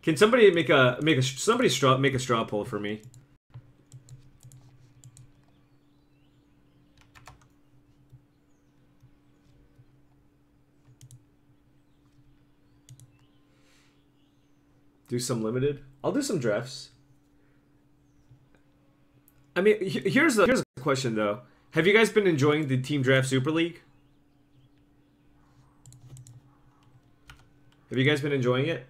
Can somebody make a straw poll for me? Do some limited. I'll do some drafts. I mean, here's the question though. Have you guys been enjoying the Team Draft Super League? Have you guys been enjoying it?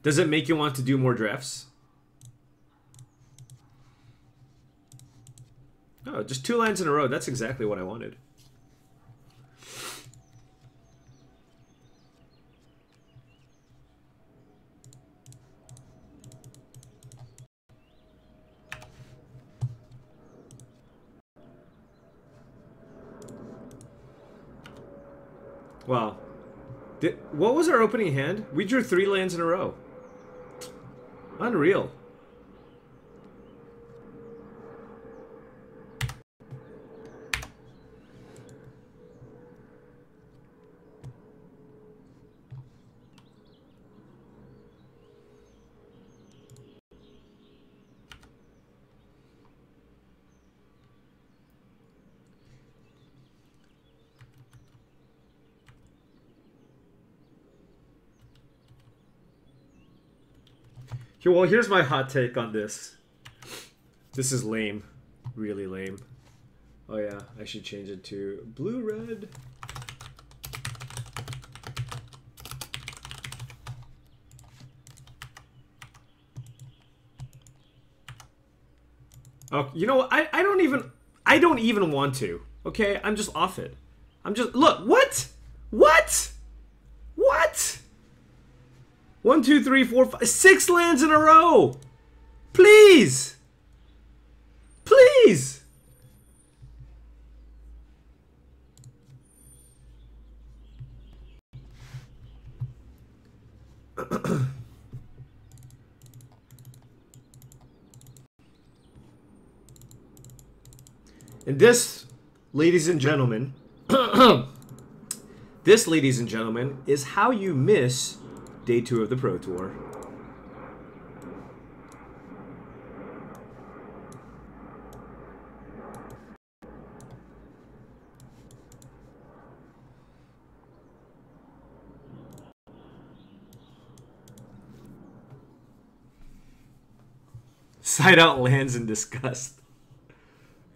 Does it make you want to do more drafts? Oh, just 2 lines in a row. That's exactly what I wanted. Wow. What was our opening hand? We drew 3 lands in a row. Unreal. Well, here's my hot take on this. This is lame. Really lame. Oh yeah, I should change it to blue-red. Oh, you know what? I don't even want to. Okay, I'm just off it. I'm just look. What? What? What? 1, 2, 3, 4, 5, 6 lands in a row. Please. Please. And this, ladies and gentlemen, this, ladies and gentlemen, is how you miss Day 2 of the Pro Tour. Side out lands in disgust.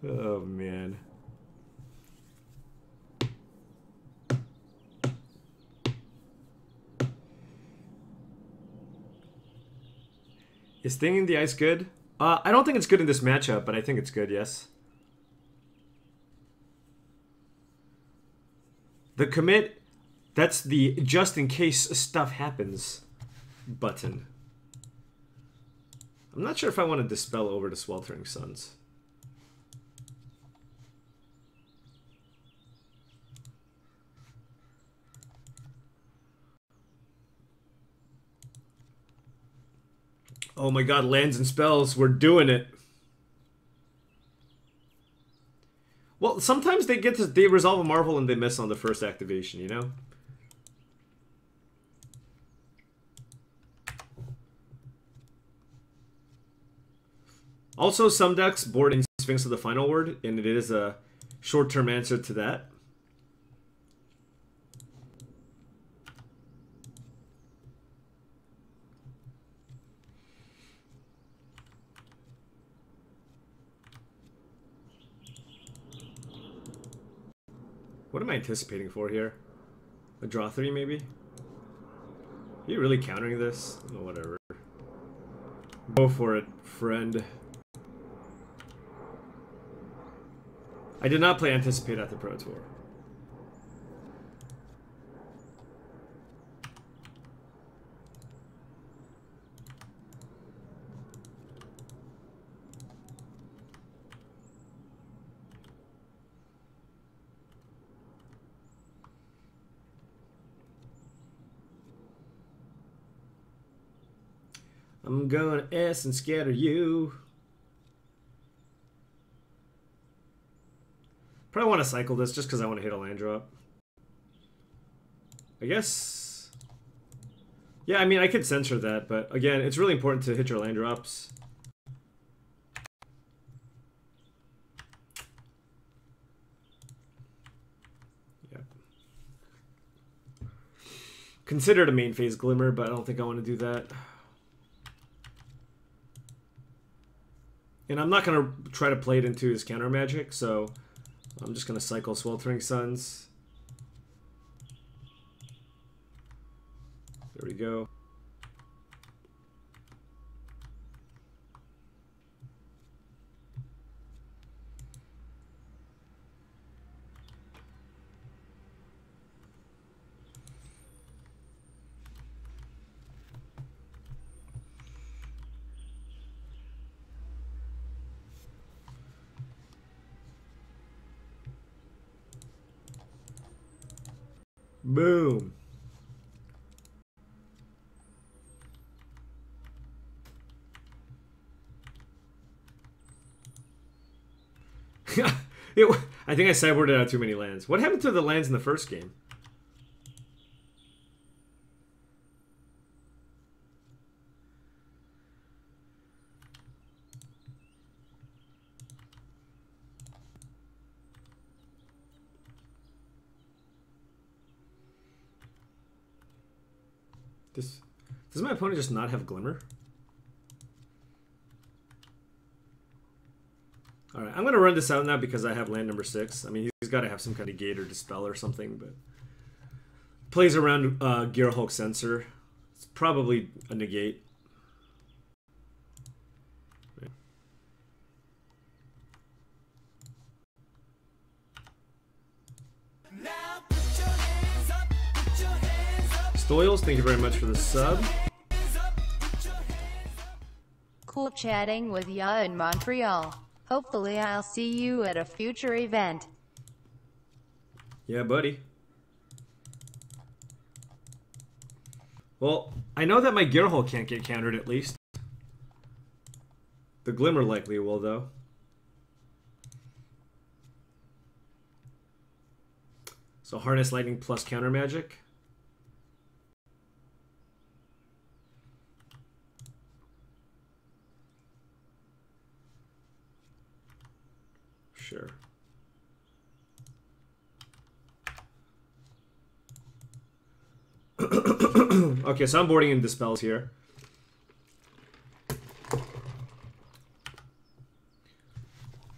Oh, man. Is Thing in the Ice good? I don't think it's good in this matchup, but I think it's good, yes. The commit, that's the just in case stuff happens button. I'm not sure if I want to dispel over to Sweltering Suns. Oh my god, lands and spells, we're doing it. Well, sometimes they resolve a Marvel and they miss on the first activation, you know? Also, some decks board in Sphinx of the Final Word, and it is a short-term answer to that. What am I anticipating for here? A draw 3, maybe? Are you really countering this? Oh, whatever. Go for it, friend. I did not play Anticipate at the Pro Tour. I'm going S and scatter you. Probably want to cycle this just because I want to hit a land drop. I guess. Yeah, I mean, I could censor that, but again, it's really important to hit your land drops. Yeah. Considered a main phase Glimmer, but I don't think I want to do that. And I'm not going to try to play it into his counter magic, so I'm just going to cycle Sweltering Suns. There we go. Boom. I think I sideboarded out too many lands. What happened to the lands in the first game? Does my opponent just not have Glimmer? Alright, I'm going to run this out now because I have land number 6. I mean, he's got to have some kind of gate or dispel or something, but... Plays around Gearhulk Censor. It's probably a negate. Right. Stoyles, thank you very much for the sub. Cool chatting with ya in Montreal. Hopefully I'll see you at a future event. Yeah, buddy. Well, I know that my Gearhulk can't get countered at least. The Glimmer likely will, though. So Harness Lightning plus counter magic. Sure. Okay, so I'm boarding in Dispels here.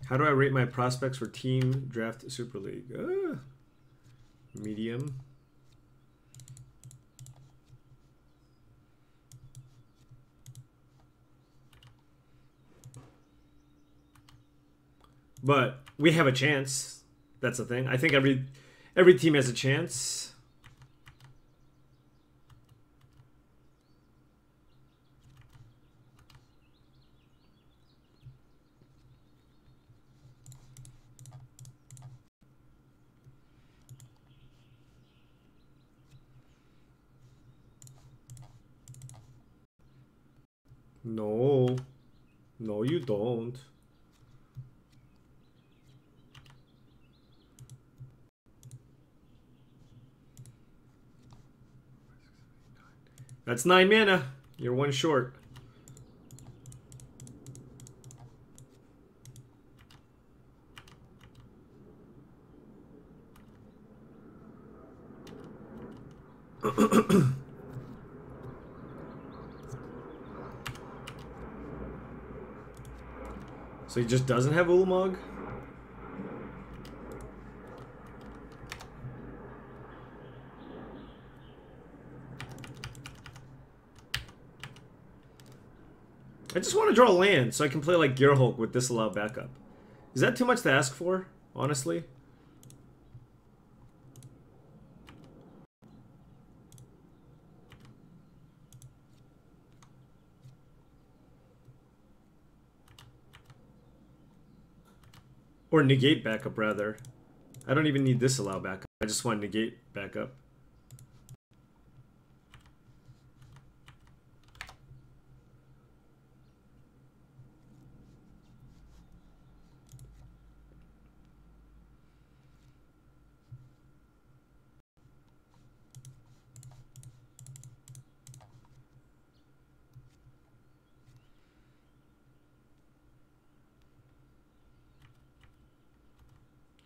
How do I rate my prospects for Team Draft Super League? Medium. But we have a chance. That's the thing. I think every team has a chance. No. No, you don't. That's 9 mana. You're one short. So he just doesn't have Ulamog? I just want to draw land so I can play like Gearhulk with disallowed backup. Is that too much to ask for, honestly? Or negate backup, rather. I don't even need disallow backup. I just want negate backup.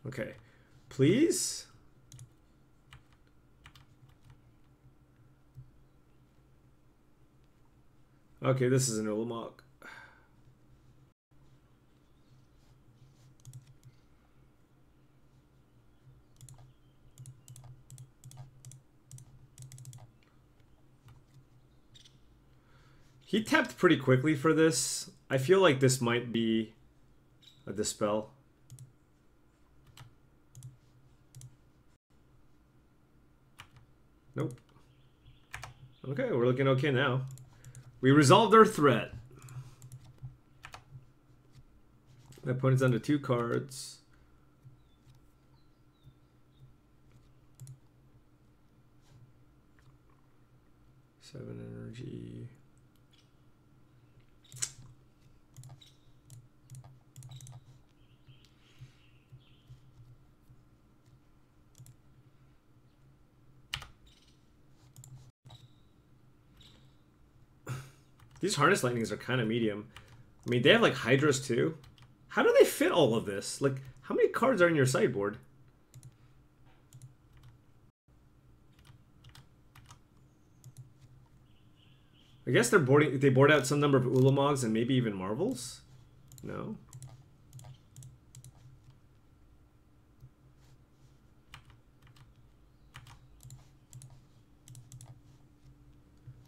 Okay. Please? Okay, this is an Ulamog. He tapped pretty quickly for this. I feel like this might be a Dispel. Nope. Okay, we're looking okay now. We resolved our threat. My opponent's down to 2 cards. Seven energy. These Harness Lightnings are kind of medium. I mean, they have like Hydras too. How do they fit all of this? Like, how many cards are in your sideboard? I guess they board out some number of Ulamogs and maybe even Marvels? No.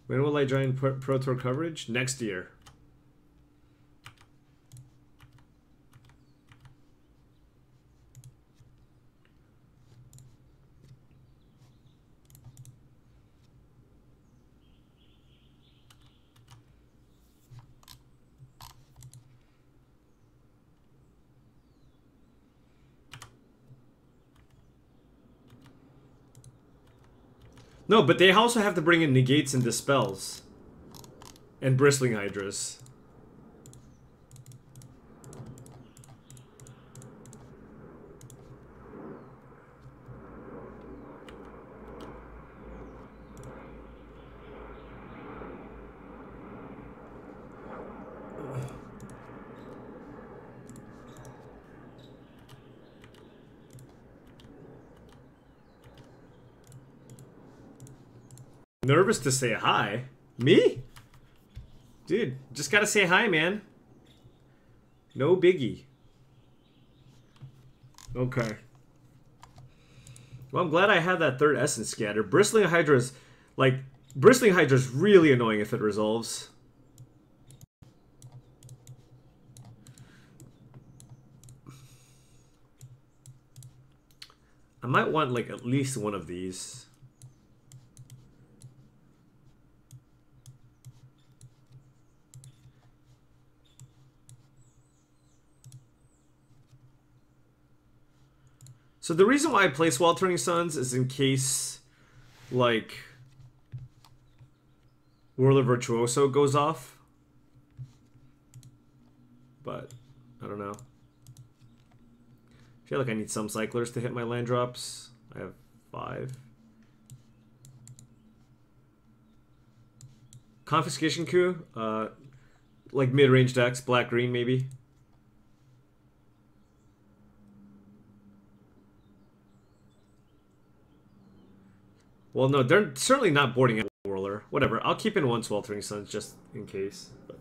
When will I join Pro Tour coverage? Next year. No, but they also have to bring in Negates and Dispels. And Bristling Hydras. Nervous to say hi? Me? Dude, just gotta say hi, man. No biggie. Okay. Well, I'm glad I had that third Essence Scatter. Bristling Hydra's, like, Bristling Hydra's really annoying if it resolves. I might want, like, at least one of these. So the reason why I play Sweltering Suns is in case, like, Whirler Virtuoso goes off. But, I don't know. I feel like I need some cyclers to hit my land drops. I have 5. Confiscation Coup? Like mid-range decks, black-green maybe. Well, no, they're certainly not boarding out Whirler. Whatever, I'll keep in 1 Sweltering Suns just in case. But.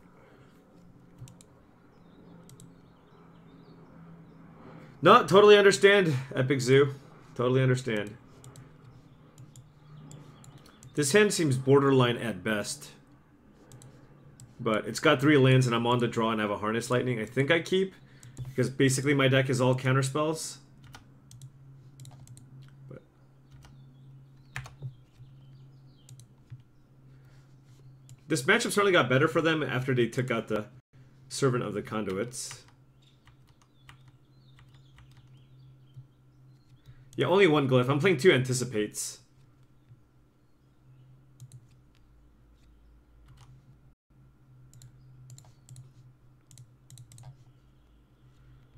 No, totally understand, Epic Zoo. Totally understand. This hand seems borderline at best. But it's got 3 lands and I'm on the draw and have a Harness Lightning. I think I keep, because basically my deck is all counter spells. This matchup certainly got better for them after they took out the Servant of the Conduits. Yeah, only 1 glyph. I'm playing 2 Anticipates.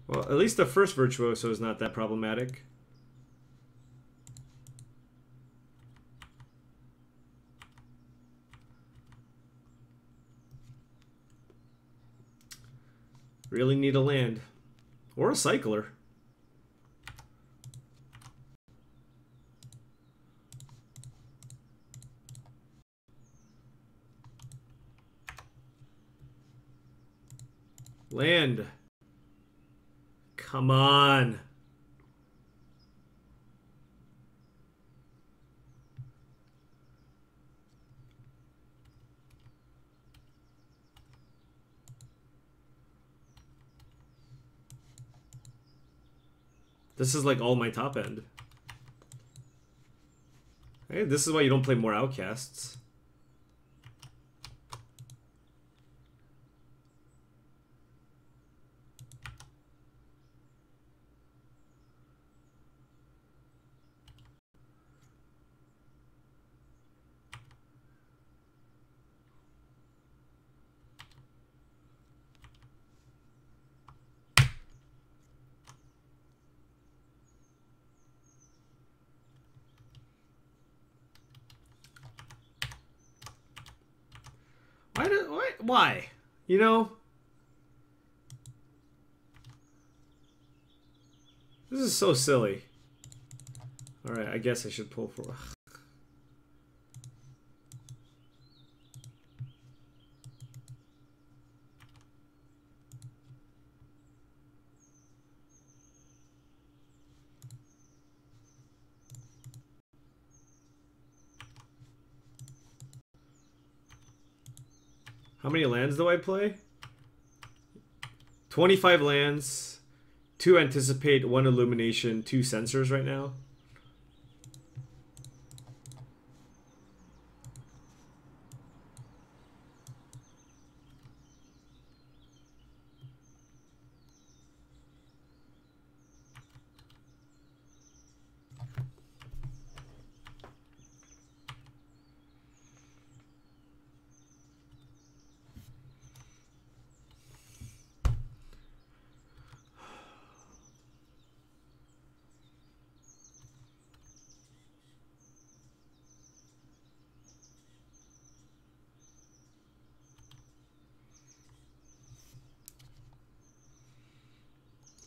Well, at least the first Virtuoso is not that problematic. Really need a land. Or a cycler. Land. Come on. This is like all my top end. Hey, this is why you don't play more outcasts. Why? You know? This is so silly. Alright, I guess I should pull for... How many lands do I play? 25 lands, 2 anticipate, 1 illumination, 2 sensors right now.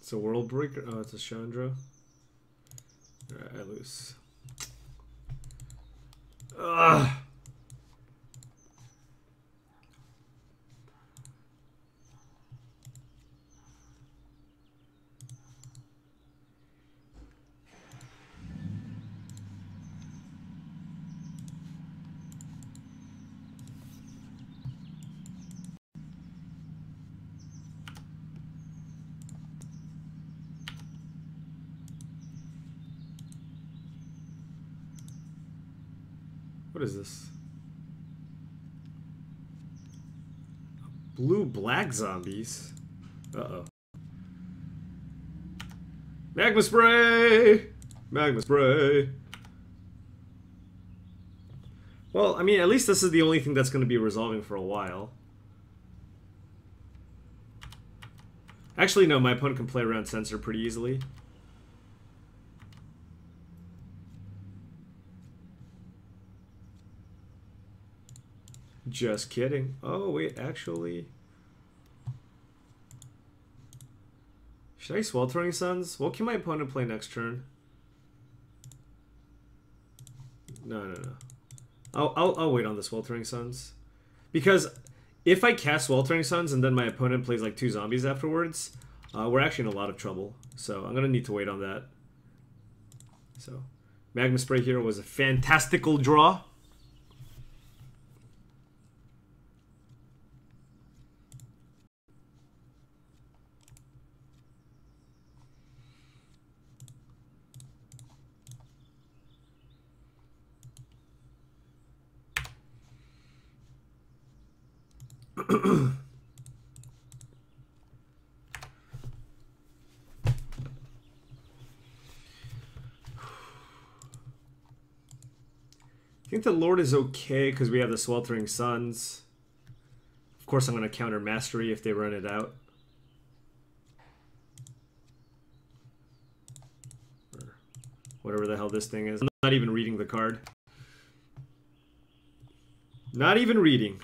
It's a world breaker. Oh, it's a Chandra. Alright, I lose. Ugh. What is this? Blue-black zombies? Uh-oh. Magma spray! Magma spray! Well, I mean, at least this is the only thing that's going to be resolving for a while. Actually, no, my opponent can play around Sensor pretty easily. Just kidding. Oh, wait, actually... Should I Sweltering Suns? What can my opponent play next turn? No. I'll wait on the Sweltering Suns. Because if I cast Sweltering Suns and then my opponent plays like 2 zombies afterwards, we're actually in a lot of trouble. So I'm going to need to wait on that. So, Magma Spray here was a fantastical draw. I think the Lord is okay because we have the Sweltering Suns. Of course, I'm going to counter Mastery if they run it out. Or whatever the hell this thing is. I'm not even reading the card. Not even reading.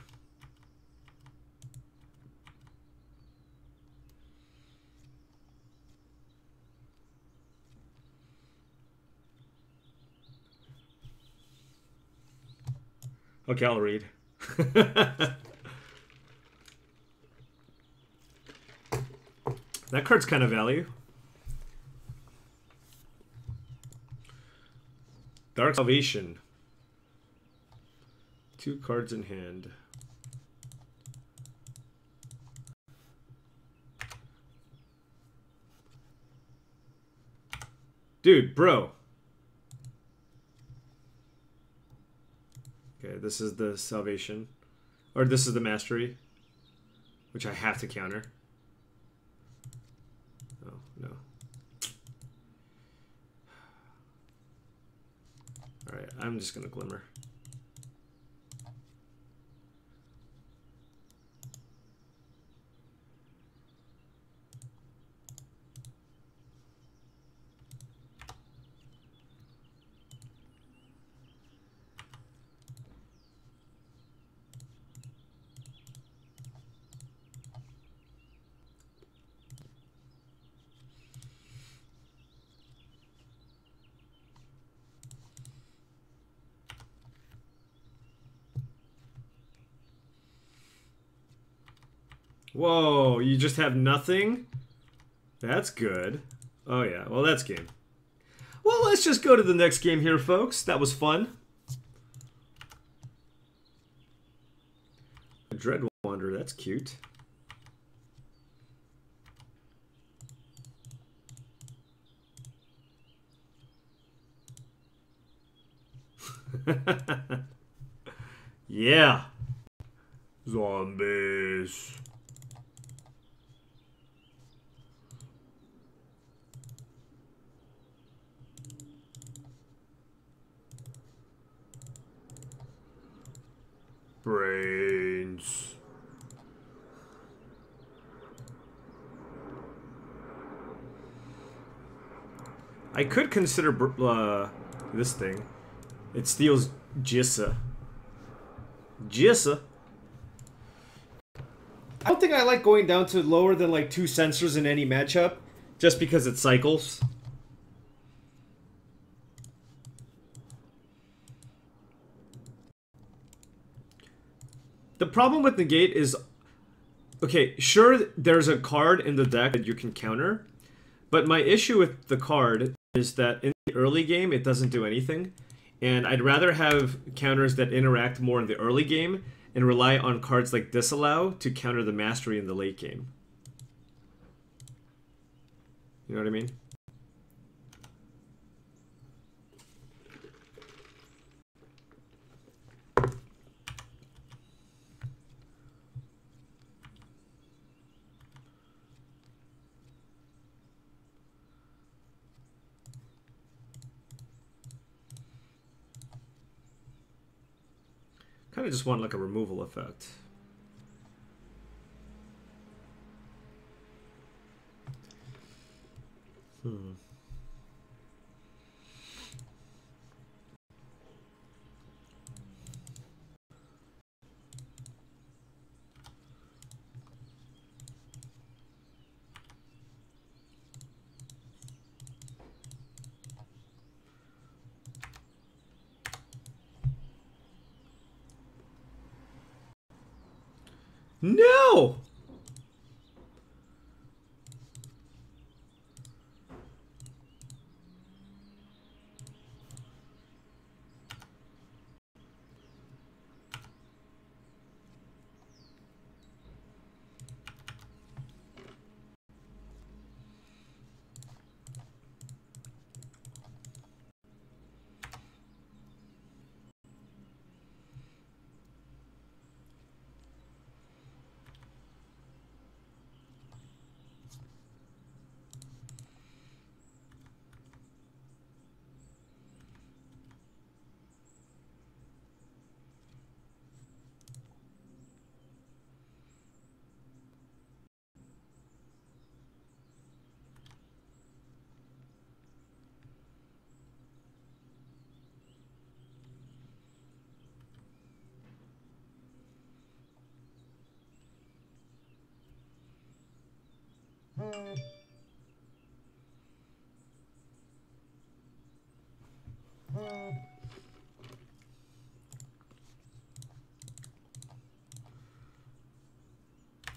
Okay, I'll read. That card's kind of value. Dark Salvation. 2 cards in hand. Dude, bro. Okay, this is the Salvation. Or this is the Mastery. Which I have to counter. Oh, no. Alright, I'm just gonna Glimmer. Whoa, you just have nothing? That's good. Oh yeah, well that's game. Well, let's just go to the next game here, folks. That was fun. A Dread Wanderer, that's cute. Yeah. Zombies. Brains. I could consider this thing. It steals Jissa. Jissa. I don't think I like going down to lower than like 2 sensors in any matchup, just because it cycles. The problem with Negate is, okay, sure, there's a card in the deck that you can counter, but my issue with the card is that in the early game, it doesn't do anything, and I'd rather have counters that interact more in the early game and rely on cards like Disallow to counter the Mastery in the late game. You know what I mean? Kind of just want like a removal effect. No!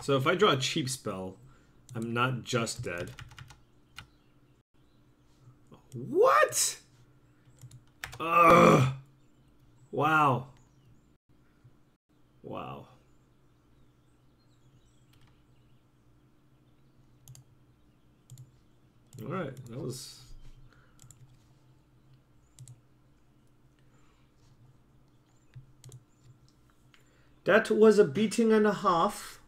So if I draw a cheap spell, I'm not just dead. What? Ugh. Wow. Wow. Alright, that was... That was a beating and a half.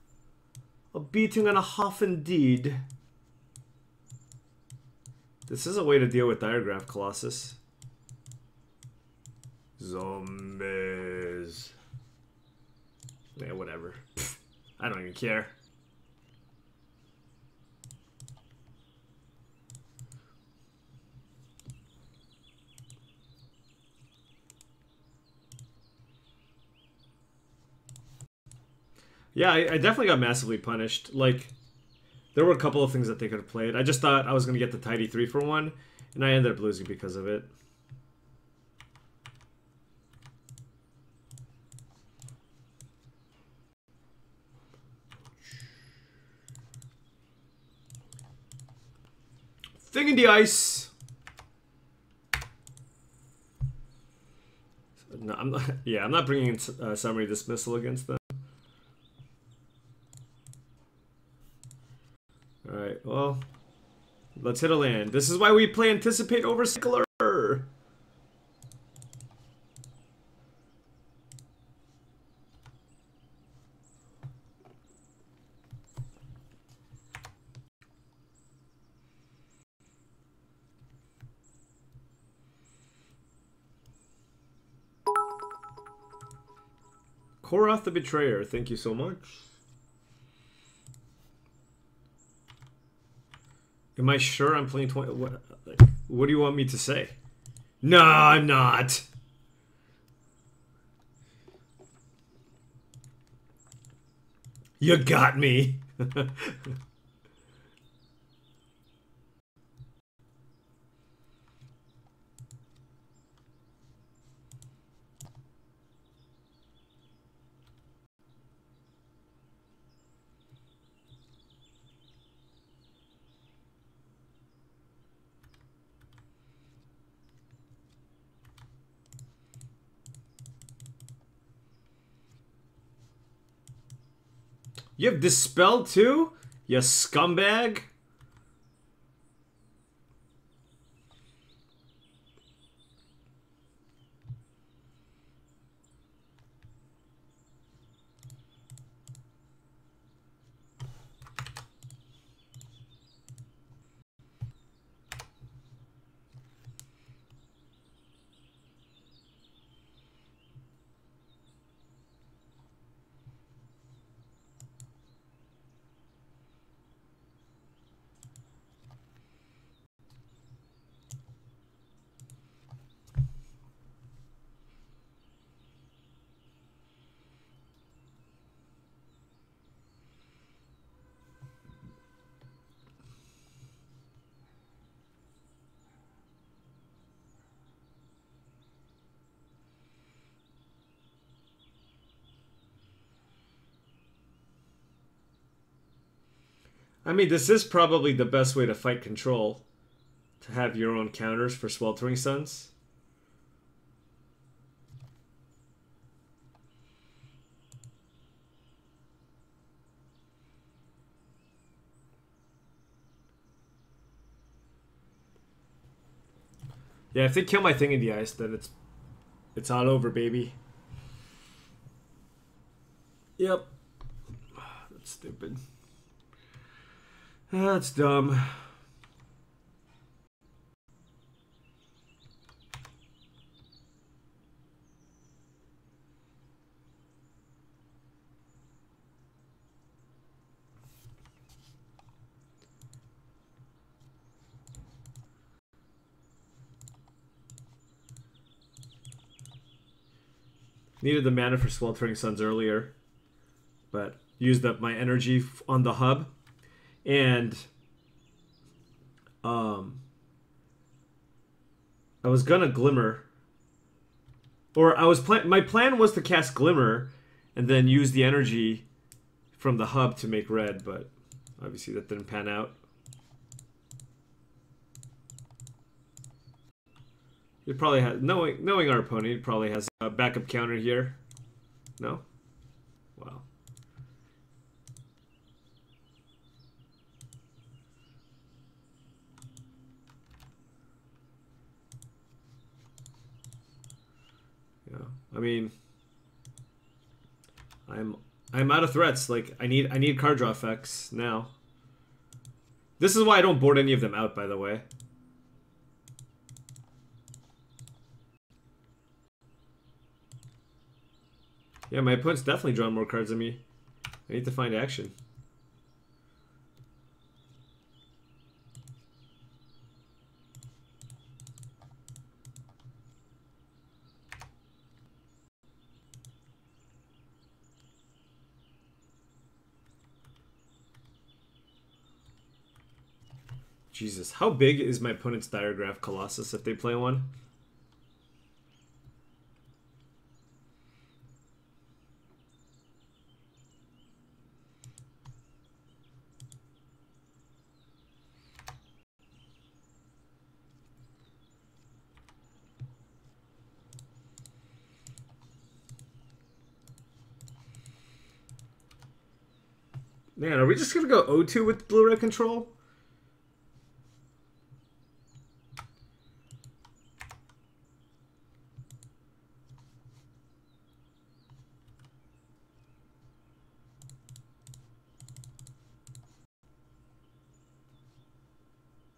A beating and a half indeed. This is a way to deal with Diagraph Colossus. Zombies. Yeah, whatever. Pfft, I don't even care. Yeah, I definitely got massively punished. Like, there were a couple of things that they could have played. I just thought I was going to get the tidy 3 for 1, and I ended up losing because of it. Thing in the ice. No, I'm not. Yeah, I'm not bringing in summary dismissal against them. All right. Well, let's hit a land. This is why we play anticipate over cycler. Korath the Betrayer, thank you so much. Am I sure I'm playing 20? What do you want me to say? No, I'm not. You got me. You have Dispel too? You scumbag? I mean, this is probably the best way to fight control. To have your own counters for Sweltering Suns. Yeah, if they kill my thing in the ice, then it's all over, baby. Yep. That's stupid. That's dumb. Needed the mana for Sweltering Suns earlier, but used up my energy on the hub. And I was gonna Glimmer, or my plan was to cast Glimmer and then use the energy from the hub to make red, but Obviously, that didn't pan out. He probably has, knowing our opponent, he probably has a backup counter here. No? Wow. Yeah, I mean, I'm out of threats. Like I need card draw effects now. This is why I don't board any of them out, by the way. Yeah, my opponent's definitely drawn more cards than me. I need to find action. Jesus, how big is my opponent's Diregraph Colossus if they play one? Man, are we just gonna go O2 with blue-red control?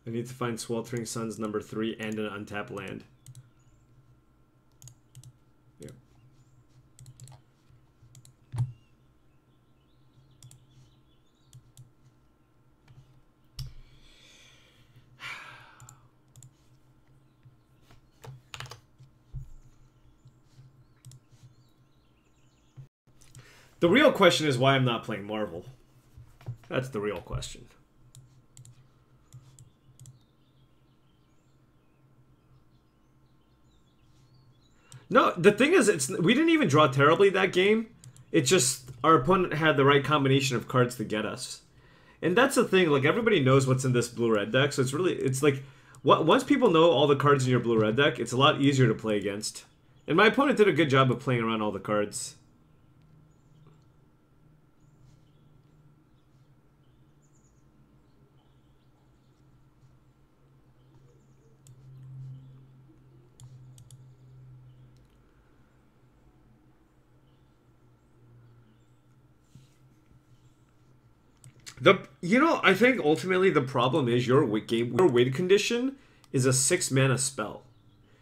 I need to find Sweltering Suns number 3 and an untapped land. Yeah. The real question is why I'm not playing Marvel. That's the real question. No, the thing is, we didn't even draw terribly that game. It just, our opponent had the right combination of cards to get us. And that's the thing, like, everybody knows what's in this blue-red deck, so it's like, once people know all the cards in your blue-red deck, it's a lot easier to play against. And my opponent did a good job of playing around all the cards. I think ultimately the problem is your win condition is a 6-mana spell.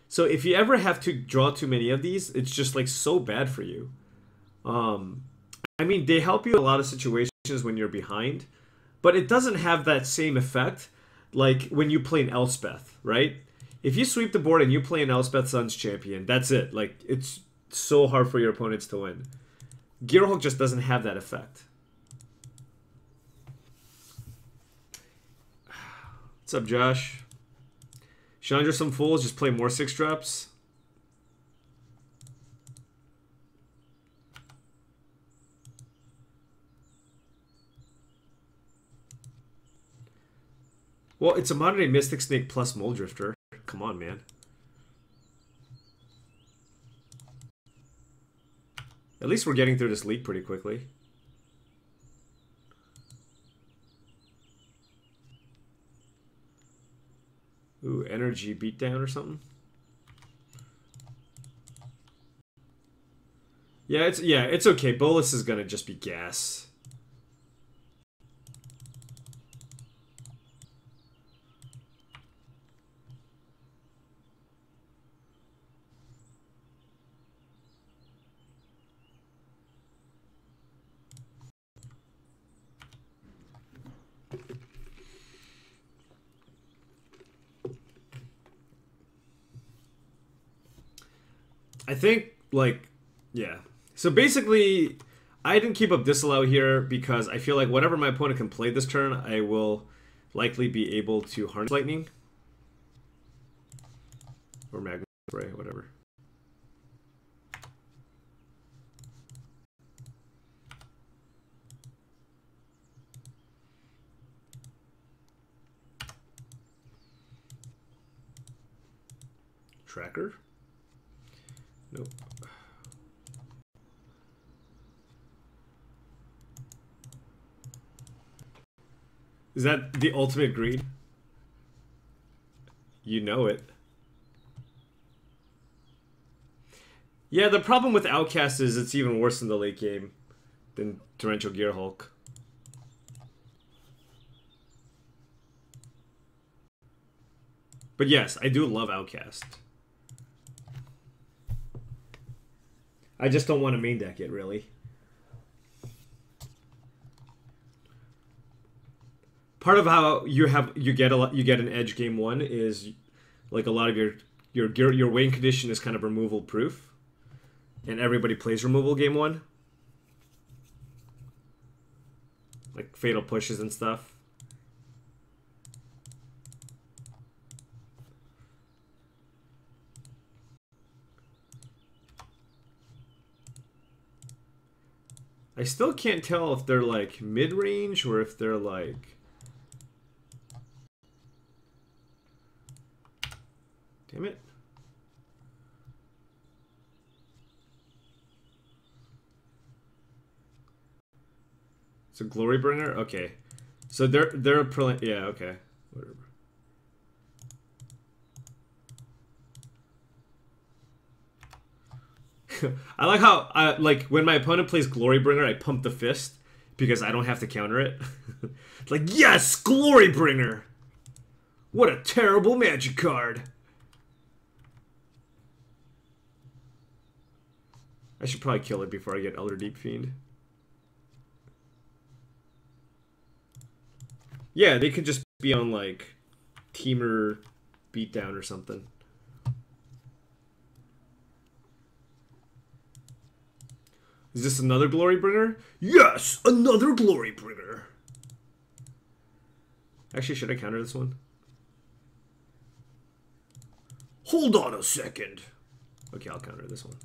So if you ever have to draw too many of these, it's just like so bad for you. I mean, they help you in a lot of situations when you're behind, but it doesn't have that same effect like when you play an Elspeth, right? If you sweep the board and you play an Elspeth Suns champion, that's it. Like, it's so hard for your opponents to win. Gearhulk just doesn't have that effect. What's up, Josh? Chandra, some fools, just play more 6-drops. Well, it's a modern day Mystic Snake plus Mole Drifter. Come on, man. At least we're getting through this league pretty quickly. Ooh, energy beatdown or something. Yeah, it's okay. Bolus is gonna just be gas. I think, like, yeah. So basically, I didn't keep up Disallow here because I feel like whatever my opponent can play this turn, I will likely be able to harness Lightning. Or Magma Spray, whatever. Tracker? Nope. Is that the ultimate greed? You know it. Yeah, the problem with Outcast is it's even worse in the late game than Torrential Gear Hulk. But yes, I do love Outcast. I just don't want to main deck it, really. Part of how you get an edge game one is like a lot of your win condition is kind of removal proof, and everybody plays removal game one, like fatal pushes and stuff. I still can't tell if they're like mid-range or if they're like... Damn it. It's a Glory Bringer? Okay. So they're a yeah, okay. Whatever. I like how like when my opponent plays Glory Bringer, I pump the fist because I don't have to counter it. It's like, yes, Glory Bringer. What a terrible magic card. I should probably kill it before I get Elder Deep Fiend. Yeah, they could just be on like Teamer Beatdown or something. Is this another Glory Bringer? Yes, another Glory Bringer. Actually, should I counter this one? Hold on a second. Okay, I'll counter this one.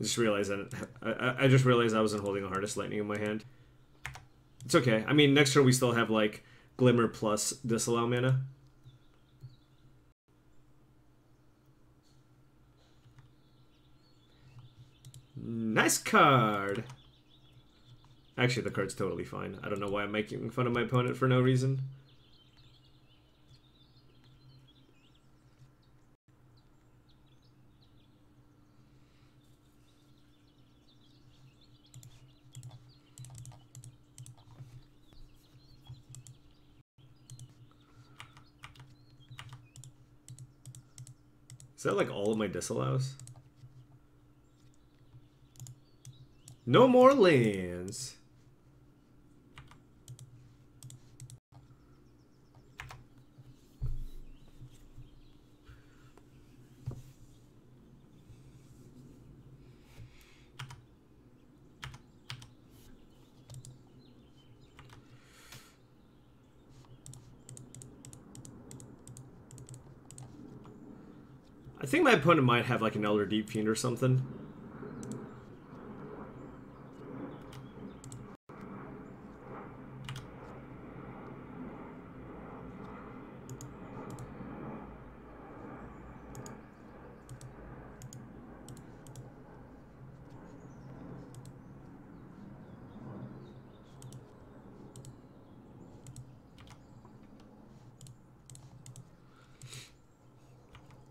I just realized that I just realized I wasn't holding a Hardest Lightning in my hand. It's okay. I mean, next turn we still have like Glimmer plus Disallow mana. Nice card. Actually, the card's totally fine. I don't know why I'm making fun of my opponent for no reason. Is that like all of my disallows? No more lands. I think my opponent might have like an Elder Deep Fiend or something.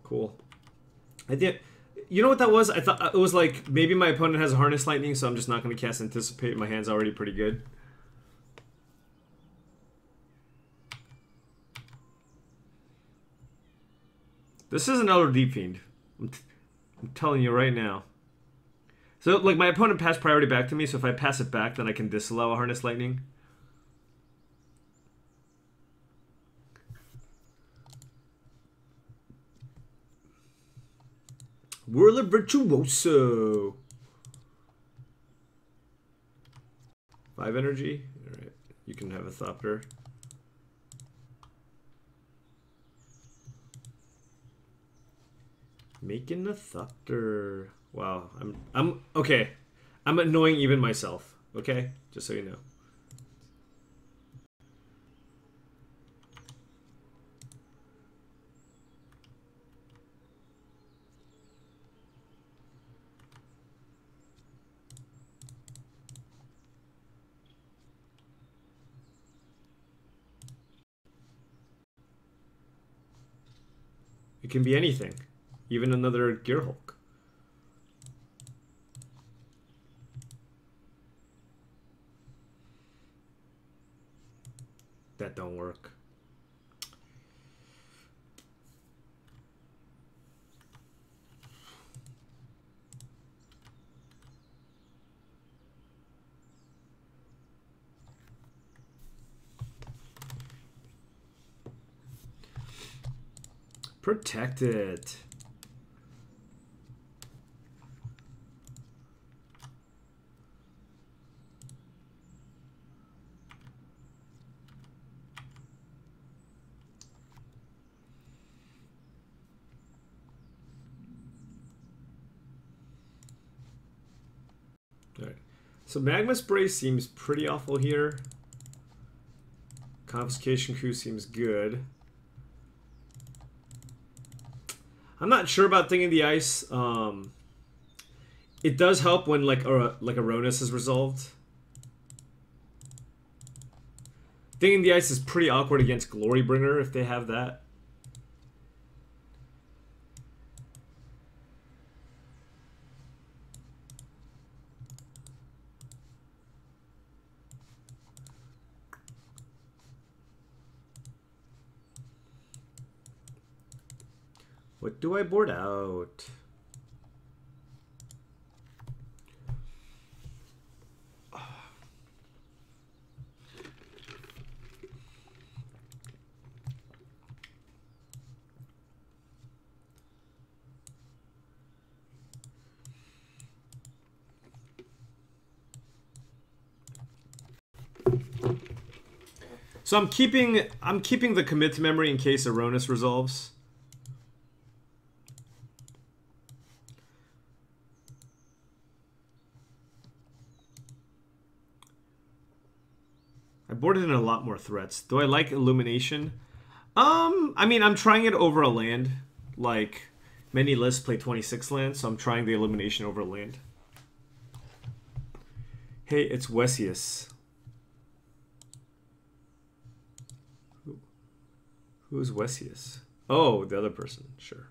Cool. I did. You know what that was? I thought it was like maybe my opponent has a Harness Lightning, so I'm just not going to cast Anticipate. My hand's already pretty good. This is an Elder Deep Fiend. I'm telling you right now. So like my opponent passed priority back to me, so if I pass it back, then I can disallow a Harness Lightning. Whirler Virtuoso. 5 energy. Alright. You can have a Thopter. Making a Thopter. Wow. I'm okay. I'm annoying even myself. Okay? Just so you know. It can be anything. Even another Gearhulk. That don't work. Protect it. All right. So Magma Spray seems pretty awful here. Confiscation Coup seems good. I'm not sure about Thing in the Ice. It does help when like Aronis is resolved. Thing in the Ice is pretty awkward against Glorybringer if they have that. What do I board out? So I'm keeping the commit to memory in case Aronis resolves. I boarded in a lot more threats. Do I like Illumination? I mean, I'm trying it over a land. Like, many lists play 26 lands, so I'm trying the Illumination over land. Hey, it's Wesius. Who's Wesius? Oh, the other person. Sure.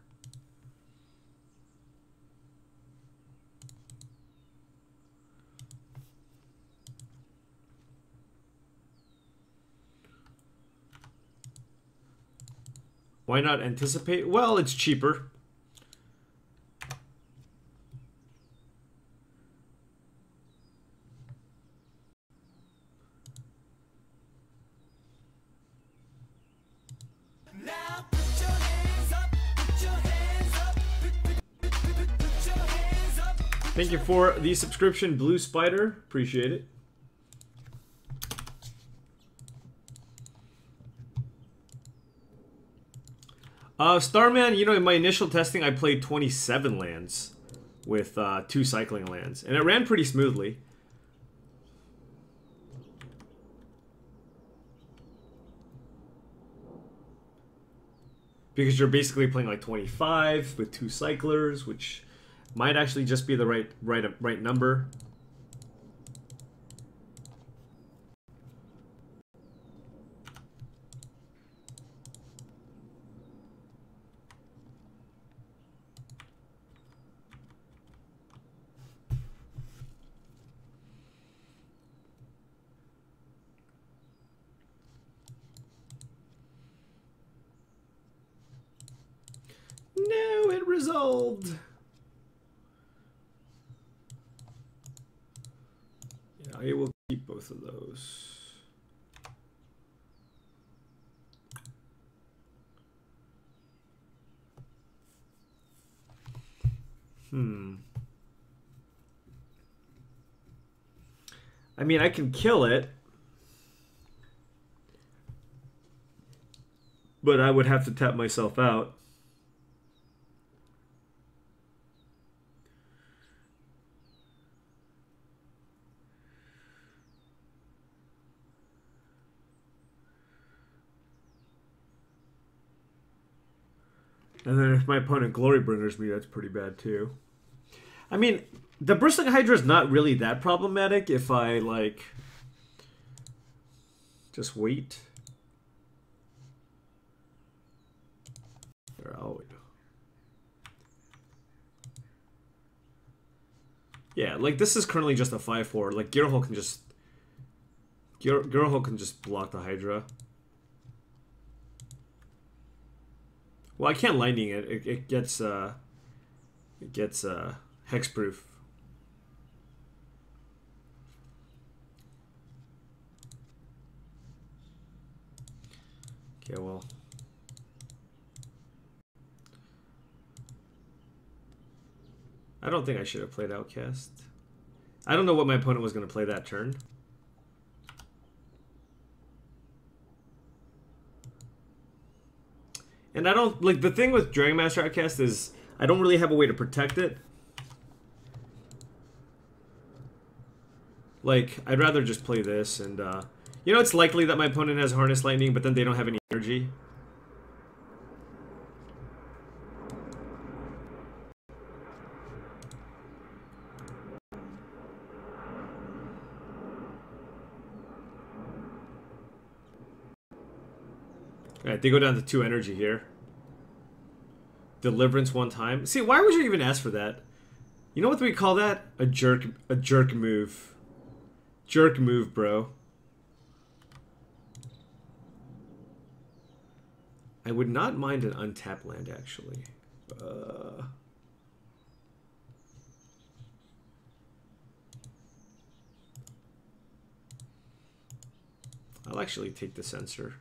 Why not anticipate? Well, it's cheaper. Now put your hands up, put your hands up, put your hands up. Thank you for the subscription, Blue Spider. Appreciate it. Starman, you know, in my initial testing, I played 27 lands with 2 cycling lands, and it ran pretty smoothly. Because you're basically playing like 25 with 2 cyclers, which might actually just be the right number. No, it resolved. Yeah, I will keep both of those. I mean, I can kill it, but I would have to tap myself out. And then if my opponent Glorybringers me, that's pretty bad too. I mean, the Bristling Hydra is not really that problematic if I, like, just wait. Here, I'll wait. Yeah, like this is currently just a 5/4. Like Girahole can just Girahole can just block the Hydra. Well, I can't lightning it. It gets hexproof. Okay, well. I don't think I should have played Outcast. I don't know what my opponent was going to play that turn. And I don't, like, the thing with Dragon Master Outcast is I don't really have a way to protect it. Like, I'd rather just play this and, you know, it's likely that my opponent has Harness Lightning, but then they don't have any energy. Alright, they go down to 2 energy here. Deliverance 1 time. See, why would you even ask for that? You know what we call that? A jerk move. Jerk move, bro. I would not mind an untapped land, actually. I'll actually take the Censor.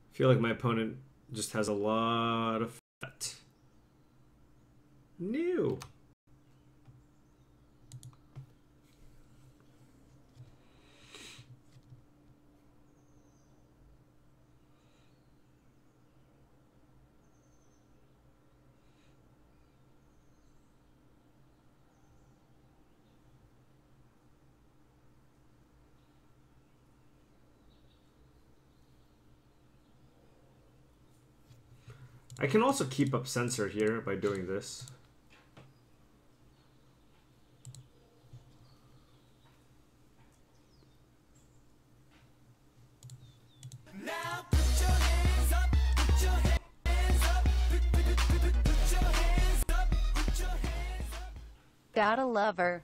I feel like my opponent just has a lot of fat. New. I can also keep up Censor here by doing this. Now put your hands up, put your hands up, put your hands up, put your hands up. Gotta love her.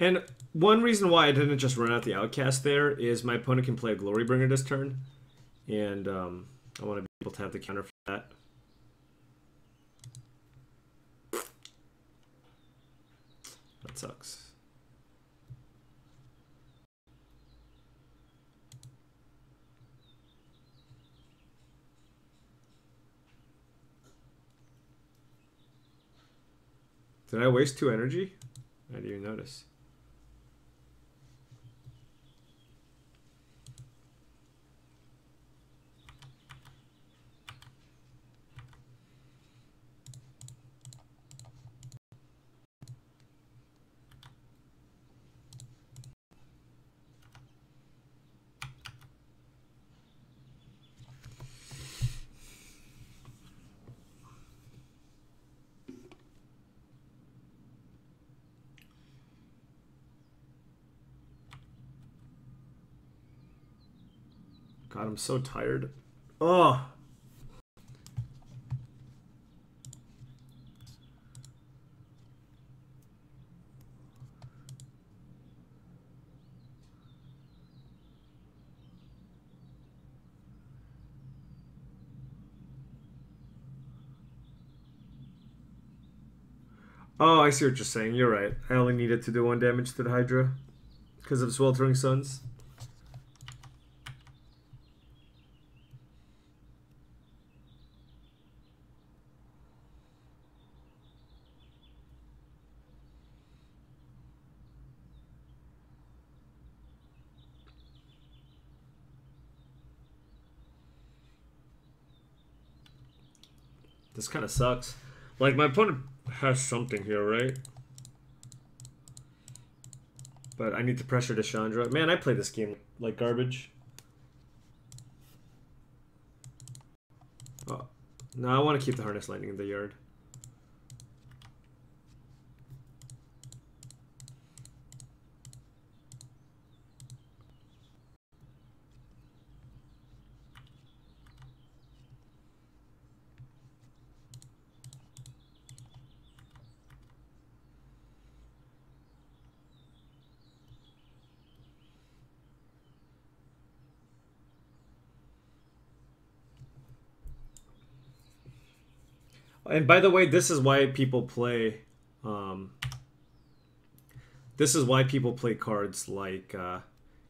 And one reason why I didn't just run out the Outcast there is my opponent can play a Glorybringer this turn. And I want to be able to have the counter for that. That sucks. Did I waste 2 energy? I didn't even notice. God, I'm so tired. Oh. Oh, I see what you're saying. You're right. I only needed to do 1 damage to the Hydra because of Sweltering Suns. This kind of sucks. Like, my opponent has something here, right? But I need to pressure Deshandra. Man, I play this game like garbage. Oh. No, I want to keep the Harness Lightning in the yard. And by the way, this is why people play. This is why people play cards like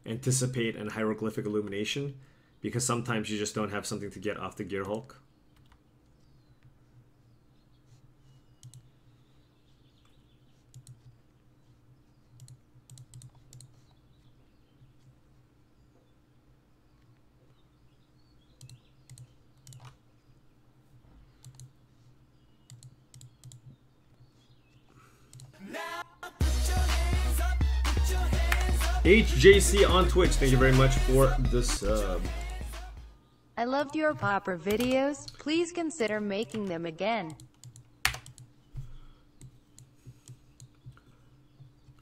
Anticipate and Hieroglyphic Illumination, because sometimes you just don't have something to get off the Gear Hulk. HJC on Twitch, thank you very much for the sub. I loved your Pauper videos. Please consider making them again.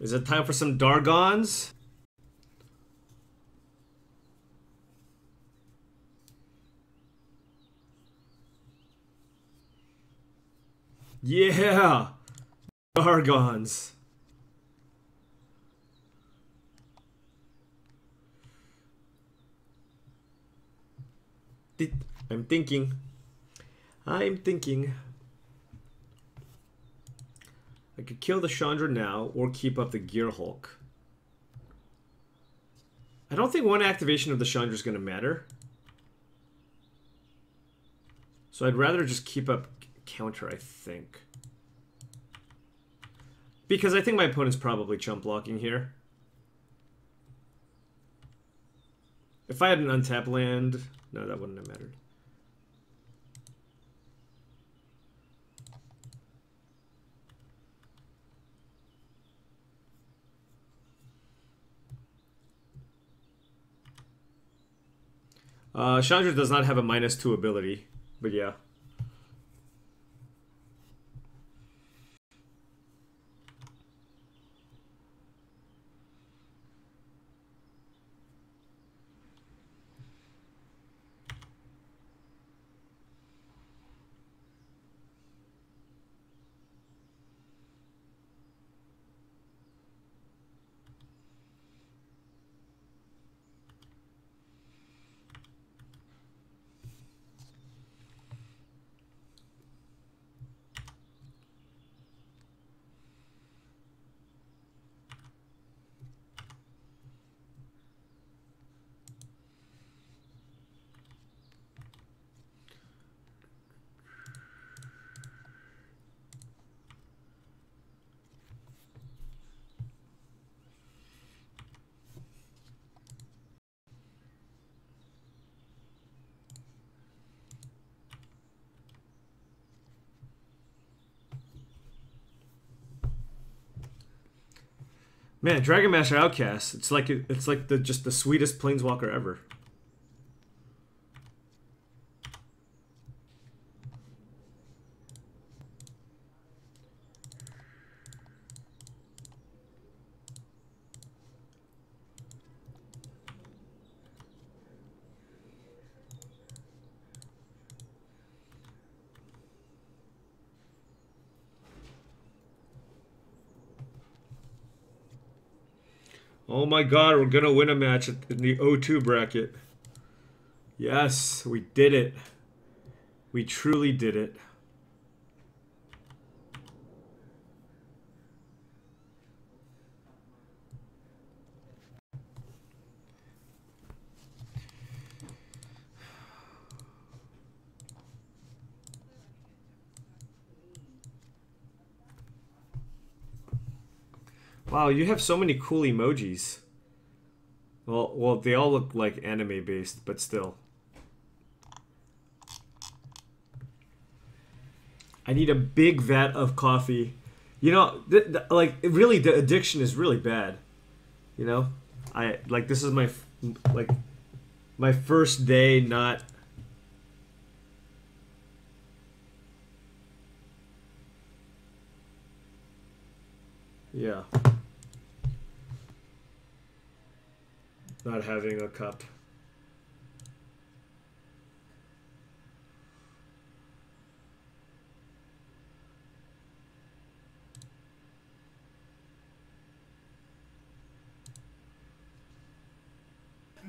Is it time for some Dargons? Yeah! Dargons. I'm thinking. I could kill the Chandra now or keep up the Gear Hulk. I don't think one activation of the Chandra is going to matter. So I'd rather just keep up counter, I think. Because I think my opponent's probably chump blocking here. If I had an untapped land... No, that wouldn't have mattered. Chandra does not have a -2 ability, but yeah. Man, Dragon Master Outcast. It's like just the sweetest planeswalker ever. Oh my god, we're gonna win a match in the O2 bracket. Yes, we did it. We truly did it. Wow, you have so many cool emojis. Well, they all look like anime based, but still. I need a big vat of coffee. You know, like really, the addiction is really bad. You know, this is my first day not. Yeah. Not having a cup.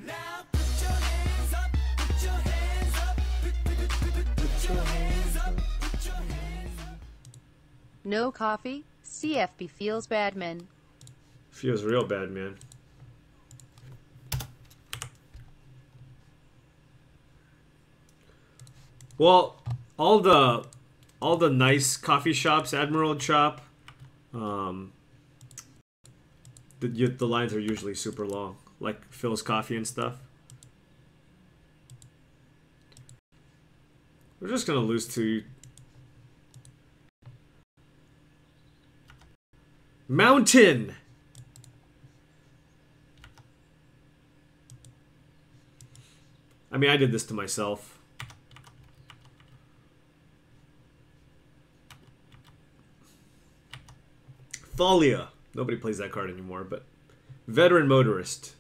Now put your hands up, put your hands up, put your hands up, put your hands No coffee? CFP feels bad, man. Feels real bad, man. Well, all the nice coffee shops, Admiral Shop, the lines are usually super long, like Phil's Coffee and stuff. We're just gonna lose to Mountain. I mean, I did this to myself. Thalia. Nobody plays that card anymore, but Veteran Motorist.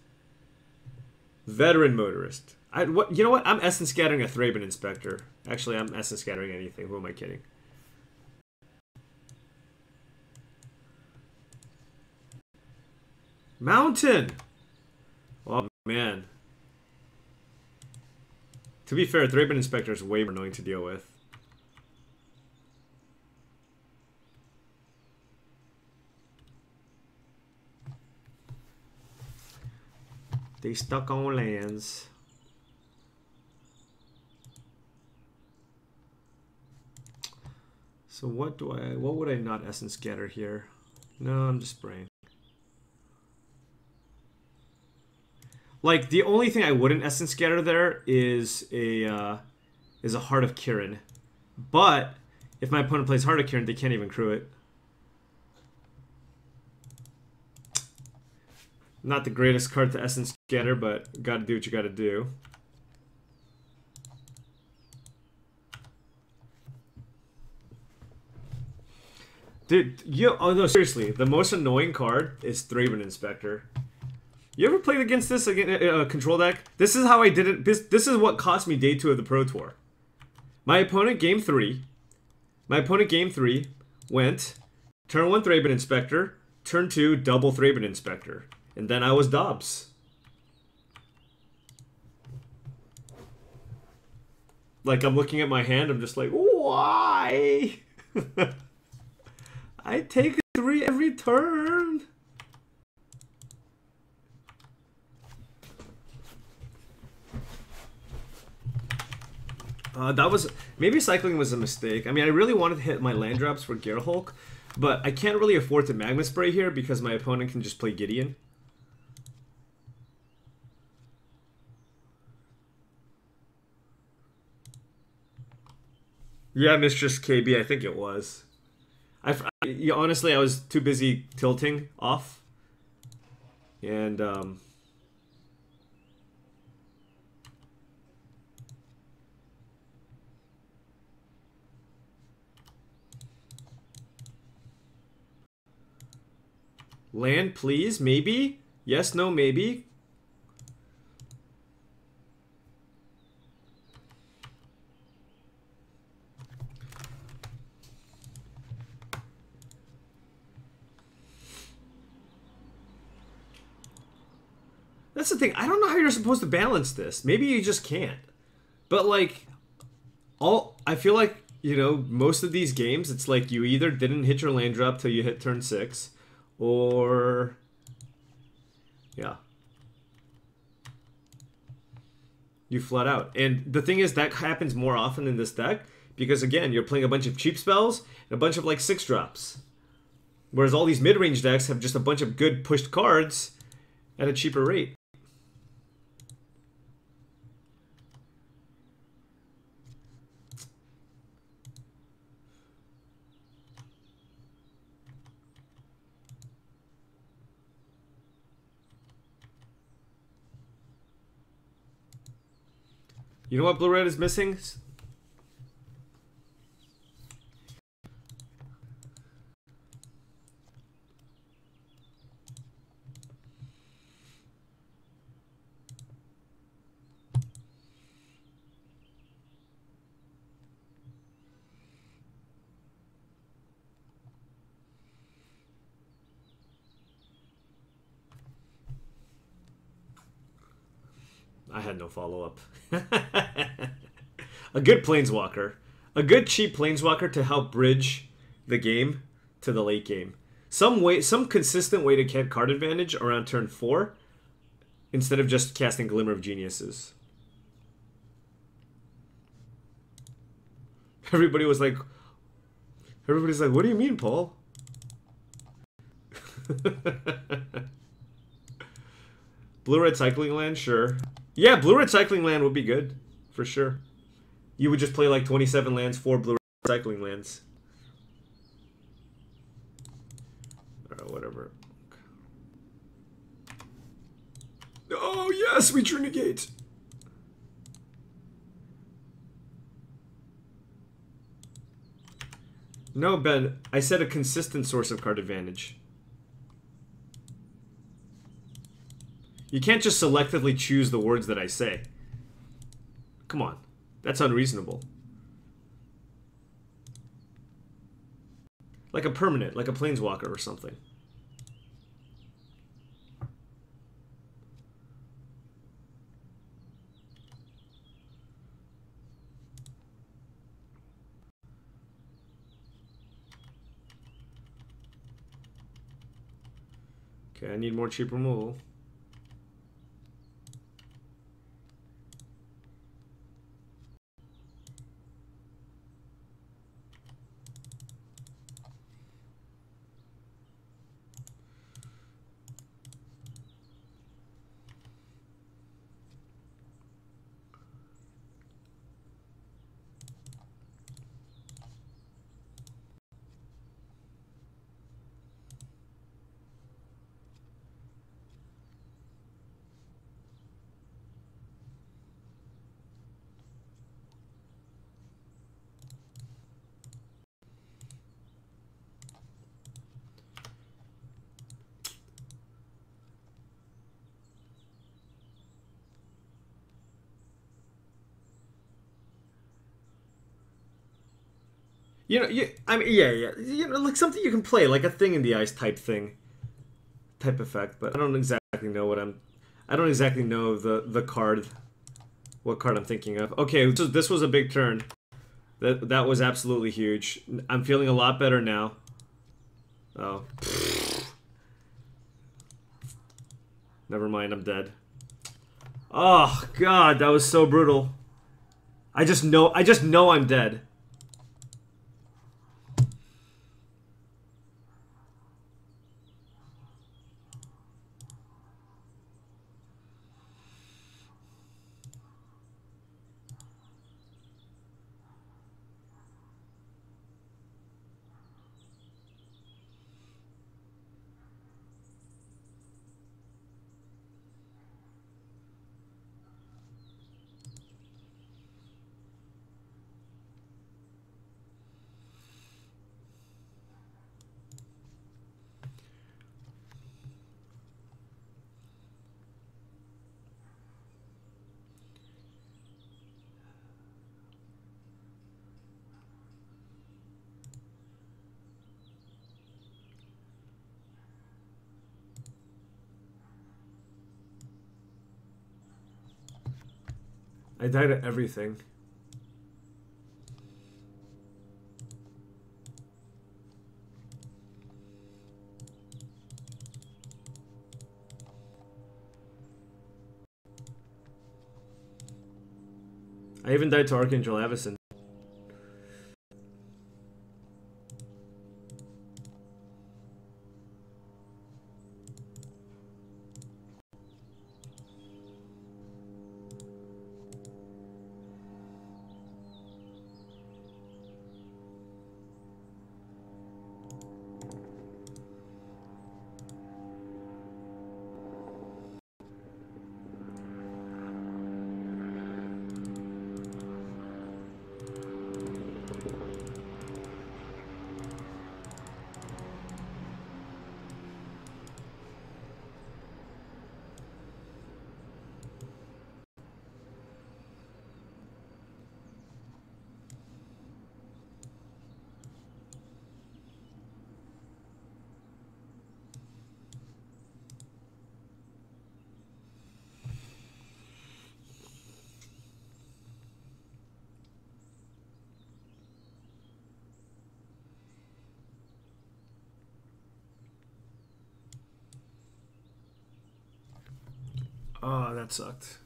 Veteran Motorist. You know what? I'm Essence Scattering a Thraben Inspector. Actually, I'm Essence Scattering anything. Who am I kidding? Mountain! Oh, man. To be fair, Thraben Inspector is way more annoying to deal with. They stuck on lands. So what would I not Essence Scatter here? No, I'm just spraying. Like, the only thing I wouldn't Essence Scatter there is a Heart of Kirin. But if my opponent plays Heart of Kirin, they can't even crew it. Not the greatest card to Essence Scatter, but gotta do what you gotta do. Dude, oh no, seriously, the most annoying card is Thraben Inspector. You ever played against this control deck? This is how I did it. This is what cost me day 2 of the Pro Tour. My opponent game 3 went turn 1 Thraben Inspector, turn 2 double Thraben Inspector, and then I was Dobbs. Like, I'm looking at my hand, I'm just like, why? I take 3 every turn. That was... Maybe cycling was a mistake. I mean, I really wanted to hit my land drops for Gerhulk, but I can't really afford to Magma Spray here because my opponent can just play Gideon. Yeah, Mistress KB, I think it was. Honestly, I was too busy tilting off. And, land, please? Maybe? Yes, no, maybe? That's the thing. I don't know how you're supposed to balance this. Maybe you just can't. But, like, I feel like, you know, most of these games, it's like you either didn't hit your land drop till you hit turn 6, or... yeah. You flood out. And the thing is, that happens more often in this deck, because, again, you're playing a bunch of cheap spells and a bunch of, like, 6-drops. Whereas all these mid-range decks have just a bunch of good pushed cards at a cheaper rate. You know what Blue-Red is missing? I had no follow-up. A good Planeswalker. A good cheap Planeswalker to help bridge the game to the late game. Some consistent way to get card advantage around turn 4 instead of just casting Glimmer of Geniuses. Everybody's like, what do you mean, Paul? Blue-red cycling land, sure. Yeah, blue-red cycling land would be good, for sure. You would just play like 27 lands, 4 blue-red cycling lands. Alright, whatever. Oh, yes, we Trinigate! No, Ben, I said a consistent source of card advantage. You can't just selectively choose the words that I say. Come on. That's unreasonable. Like a permanent, like a planeswalker or something. Okay, I need more cheap removal. You know, I mean, yeah. You know, like something you can play, like a thing in the ice type thing, type effect. But I don't exactly know I don't exactly know the card, what card I'm thinking of. Okay, so this was a big turn. That was absolutely huge. I'm feeling a lot better now. Oh, never mind. I'm dead. Oh God, that was so brutal. I just know I'm dead. I died at everything. I even died to Archangel Avacyn. Oh, that sucked.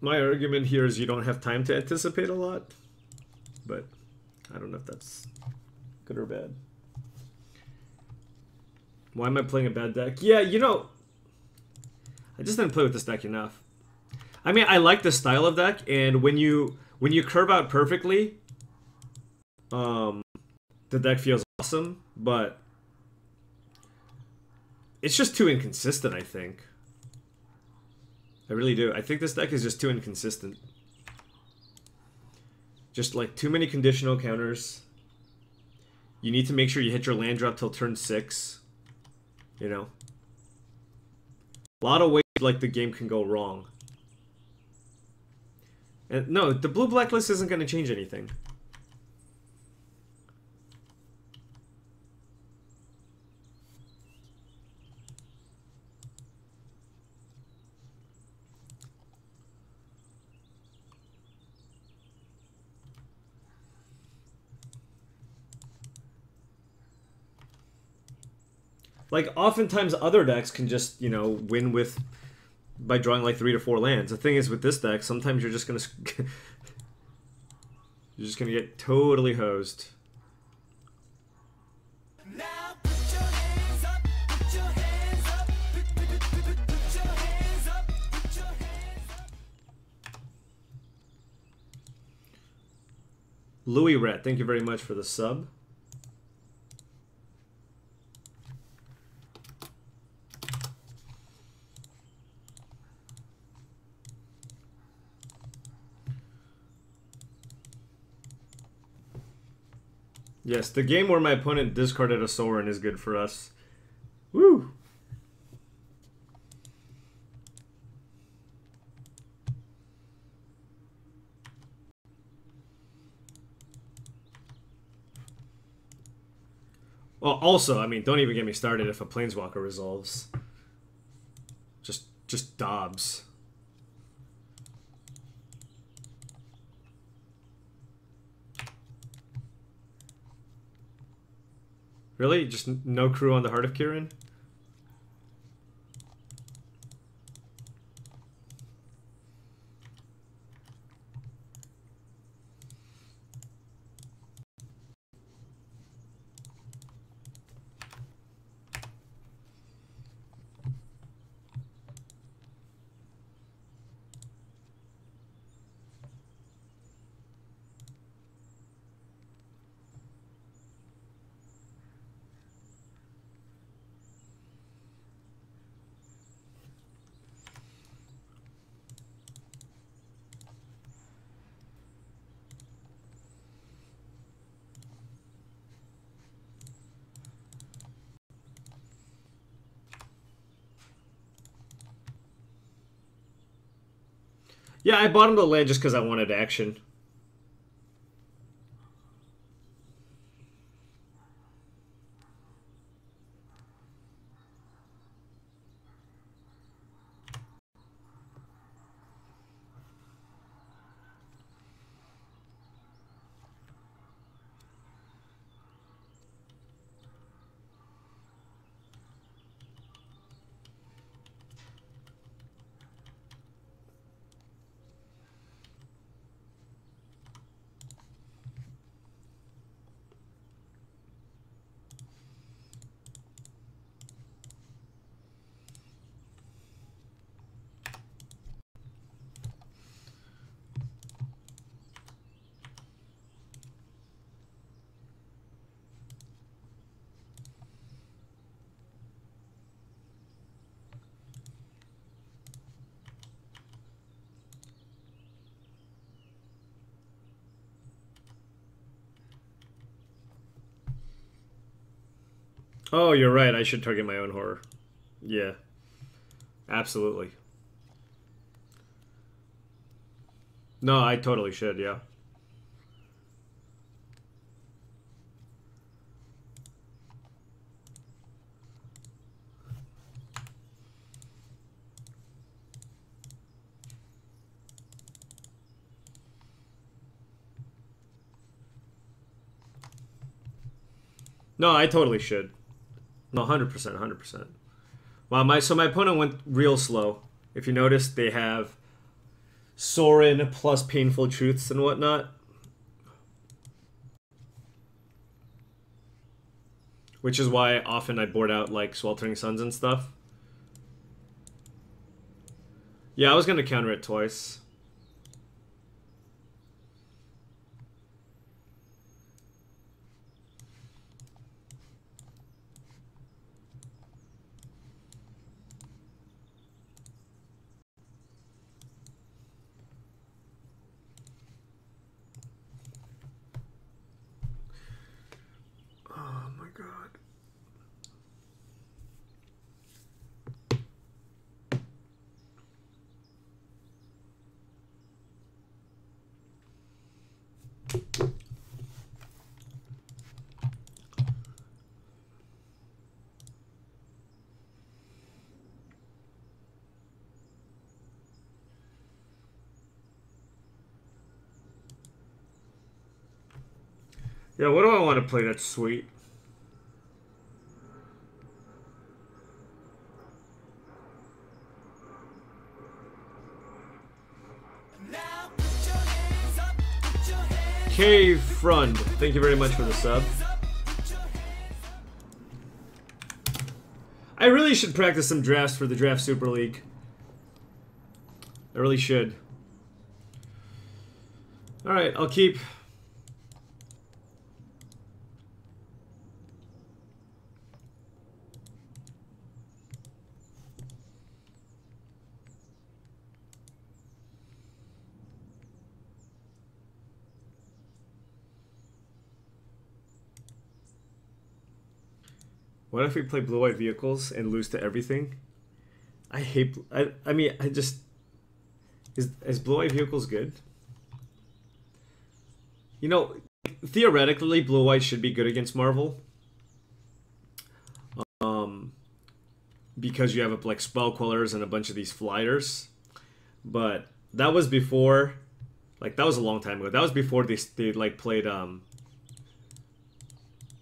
My argument here is you don't have time to anticipate a lot, but I don't know if that's good or bad. Why am I playing a bad deck? Yeah, you know, I just didn't play with this deck enough. I mean, I like this style of deck, and when you curve out perfectly, the deck feels awesome, but it's just too inconsistent, I think. I really do. I think this deck is just too inconsistent. Just like too many conditional counters. You need to make sure you hit your land drop till turn 6. You know? A lot of ways like the game can go wrong. And no, the blue blacklist isn't going to change anything. Like, oftentimes other decks can just, you know, win with... by drawing like 3 to 4 lands. The thing is with this deck, sometimes you're just gonna... you're just gonna get totally hosed. Now put your hands up, put your hands up, put your hands up, put your hands up. Louis Rat, thank you very much for the sub. Yes, the game where my opponent discarded a Sorin is good for us. Woo! Well, also, I mean, don't even get me started if a Planeswalker resolves. Just Dobbs. Really? Just no crew on the Heart of Kirin? Yeah, I bought him the land just because I wanted action. Oh, you're right. I should target my own horror. Yeah. Absolutely. No, I totally should, yeah. No, I totally should. No, 100%, 100%. Wow, my opponent went real slow. If you notice, they have Sorin plus Painful Truths and whatnot. Which is why often I board out like Sweltering Suns and stuff. Yeah, I was gonna counter it twice. Oh my god. Yeah, what do I want to play that's sweet? Now put your hands up, put your hands Cave Front, thank you very much for the sub. up, put your hands. I really should practice some drafts for the Draft Super League. I really should. Alright, I'll keep. What if we play blue-white vehicles and lose to everything? I hate. I mean, I just. Is blue-white vehicles good? You know, theoretically, blue-white should be good against Marvel. Because you have like spell quellers and a bunch of these flyers. But that was before. Like, that was a long time ago. That was before they like played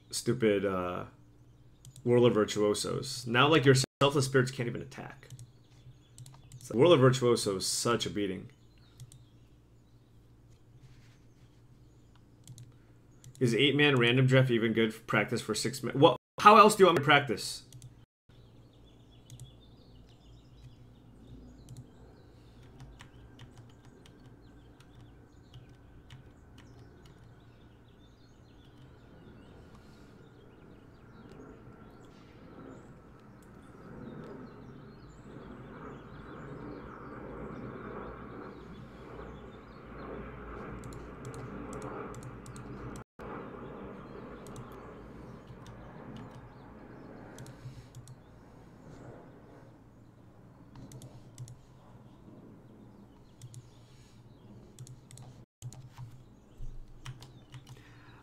stupid World of Virtuosos. Now, like, your Selfless Spirits can't even attack. So World of Virtuoso is such a beating. Is 8-man random draft even good for practice for 6-man? Well, how else do you want me to practice?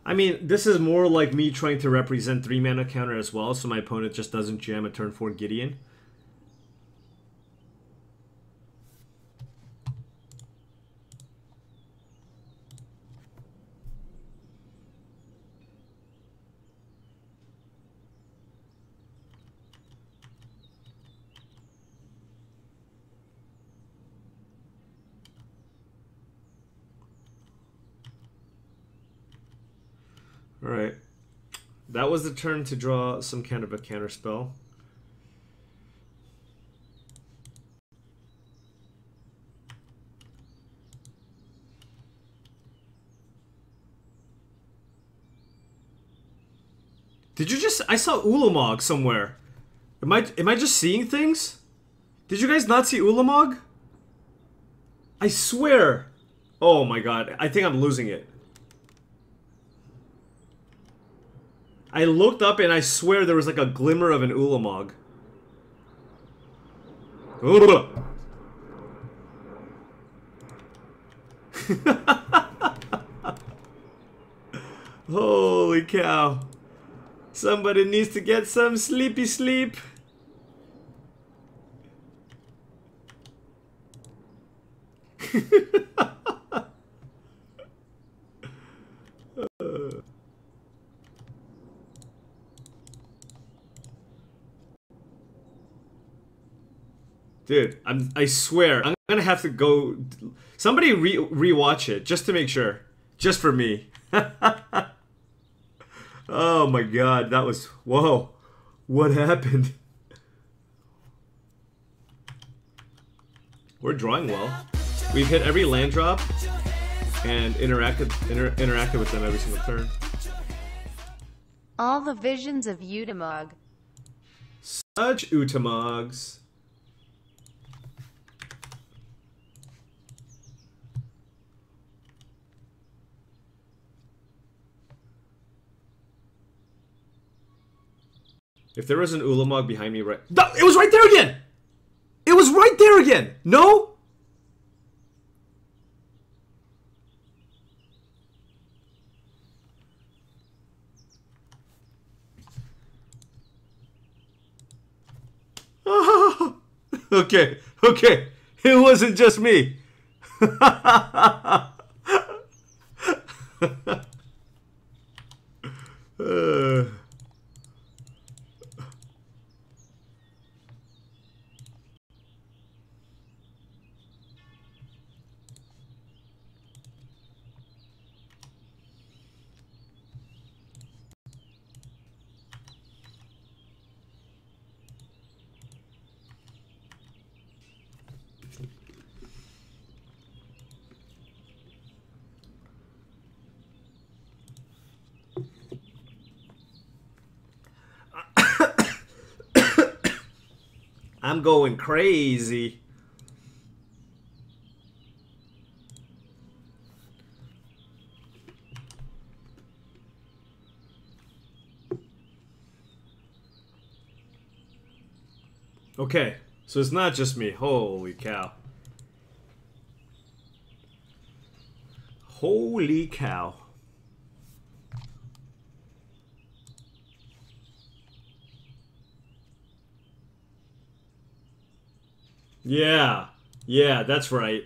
I mean, this is more like me trying to represent 3-mana counter as well, so my opponent just doesn't jam a turn 4 Gideon. Alright. That was the turn to draw some kind of a counter spell. Did you just... I saw Ulamog somewhere. Am I just seeing things? Did you guys not see Ulamog? I swear. Oh my god. I think I'm losing it. I looked up and I swear there was like a glimmer of an Ulamog. Holy cow. Somebody needs to get some sleepy sleep. Dude, I swear, I'm gonna have to go. Somebody rewatch it just to make sure. Just for me. Oh my god, that was. Whoa. What happened? We're drawing well. We've hit every land drop and interacted with them every single turn. All the visions of Utamog. Such Utamogs. If there was an Ulamog behind me, right? No, it was right there again! It was right there again! No? Okay, okay. It wasn't just me. I'm going crazy. Okay, so it's not just me. Holy cow. Holy cow. Yeah, yeah, that's right.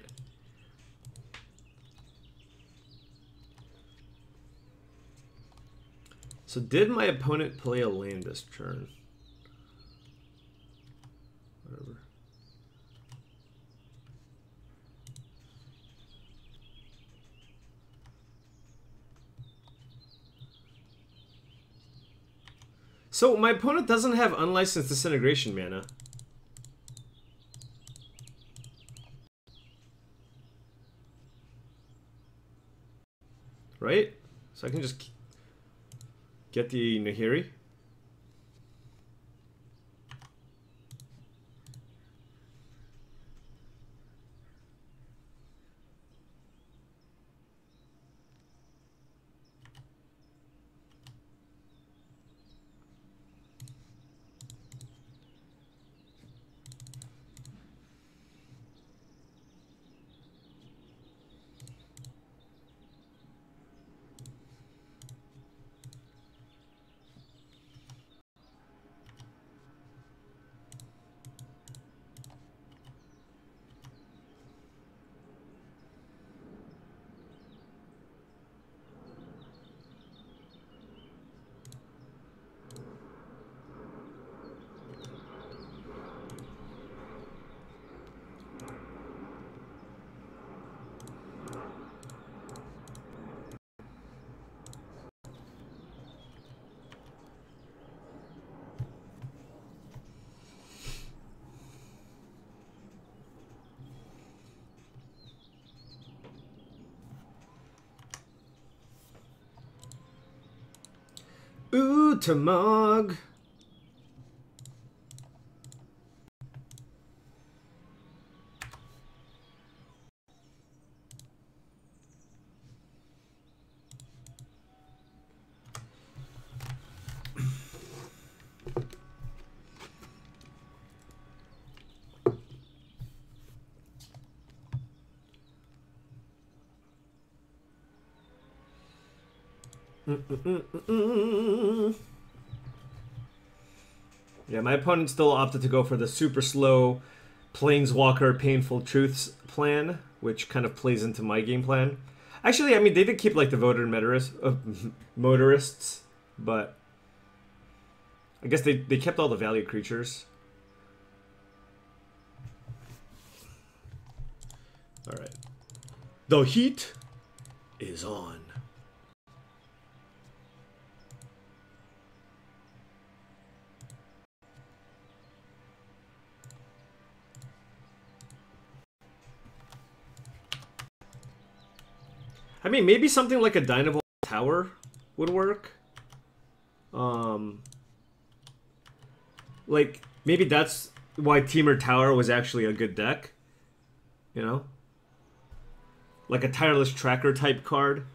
So did my opponent play a land this turn? Whatever. So my opponent doesn't have unlicensed disintegration mana. Right? So I can just get the Nahiri. Ooh, Tamog. Yeah, my opponent still opted to go for the super slow Planeswalker Painful Truths plan, which kind of plays into my game plan. Actually, I mean, they did keep like the voter motorists, but I guess they kept all the value creatures. All right. The heat is on. I mean, maybe something like a Dynavolt Tower would work. Like, maybe that's why Teamer Tower was actually a good deck. You know? Like a Tireless Tracker type card.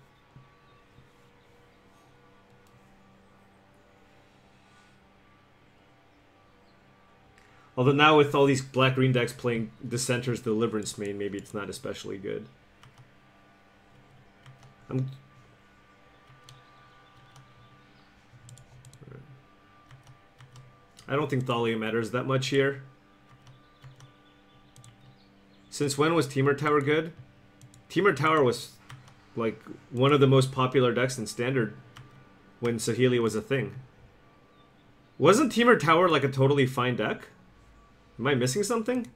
Although now with all these black-green decks playing Dissenter's Deliverance main, maybe it's not especially good. I don't think Thalia matters that much here. Since when was Teamer Tower good? Teamer Tower was like one of the most popular decks in Standard when Saheeli was a thing. Wasn't Teamer Tower like a totally fine deck? Am I missing something?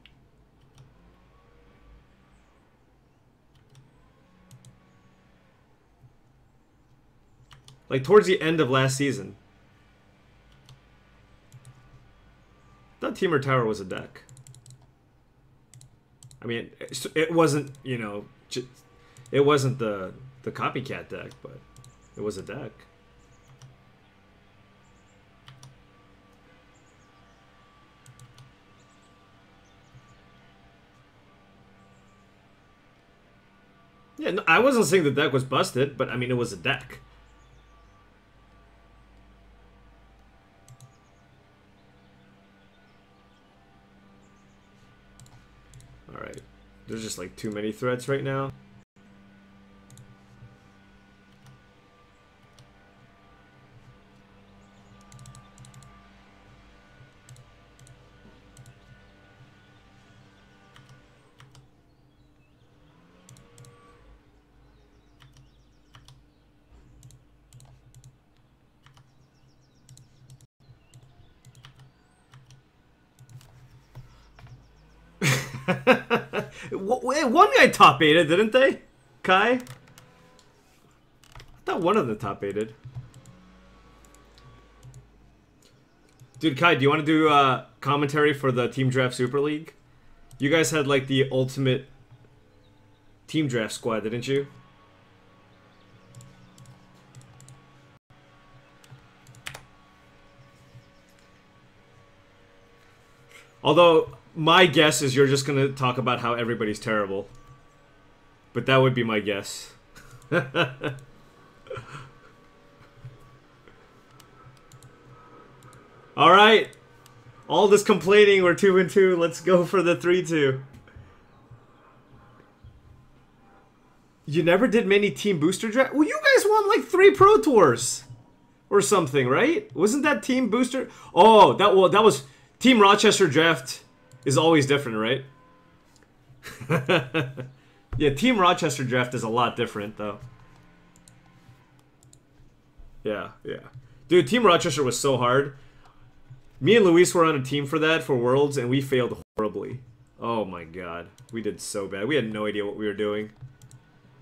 Like towards the end of last season. I thought Teamer Tower was a deck. I mean, it wasn't, you know, it wasn't the copycat deck, but it was a deck. Yeah, no, I wasn't saying the deck was busted, but I mean, it was a deck. Alright. There's just like too many threats right now. One guy top 8'd, didn't they? Kai? I thought one of them top 8'd. Dude, Kai, do you want to do commentary for the Team Draft Super League? You guys had like the ultimate Team Draft squad, didn't you? Although, my guess is you're just going to talk about how everybody's terrible. But that would be my guess. Alright. All this complaining, we're 2-2. Let's go for the 3-2. You never did many team booster draft? Well, you guys won like 3 Pro Tours. Or something, right? Wasn't that team booster? Oh, that was... Team Rochester draft is always different, right? Yeah, Team Rochester draft is a lot different, though. Yeah, yeah. Dude, Team Rochester was so hard. Me and Luis were on a team for that, for Worlds, and we failed horribly. Oh my god. We did so bad. We had no idea what we were doing.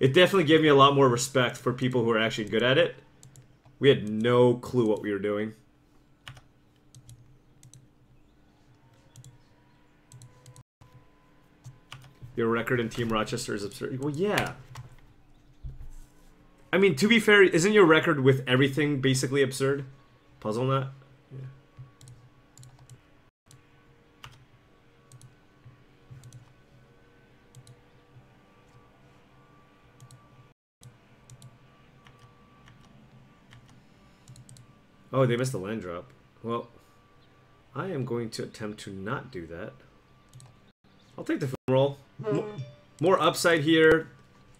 It definitely gave me a lot more respect for people who are actually good at it. We had no clue what we were doing. Your record in Team Rochester is absurd. Well, yeah. I mean, to be fair, isn't your record with everything basically absurd? Puzzle Nut? Yeah. Oh, they missed the land drop. Well, I am going to attempt to not do that. I'll take the film roll. More upside here.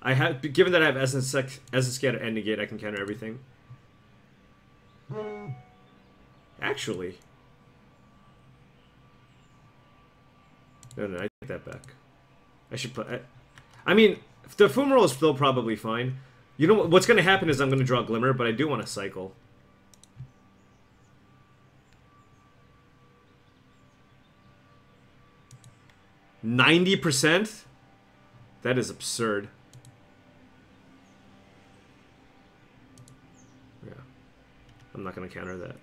I have, given that I have Essence Scatter and Negate, I can counter everything. Actually. No, I take that back. I should put... I mean, the Fumarole is still probably fine. You know what's going to happen is I'm going to draw Glimmer, but I do want to cycle. %? That is absurd. Yeah. I'm not going to counter that.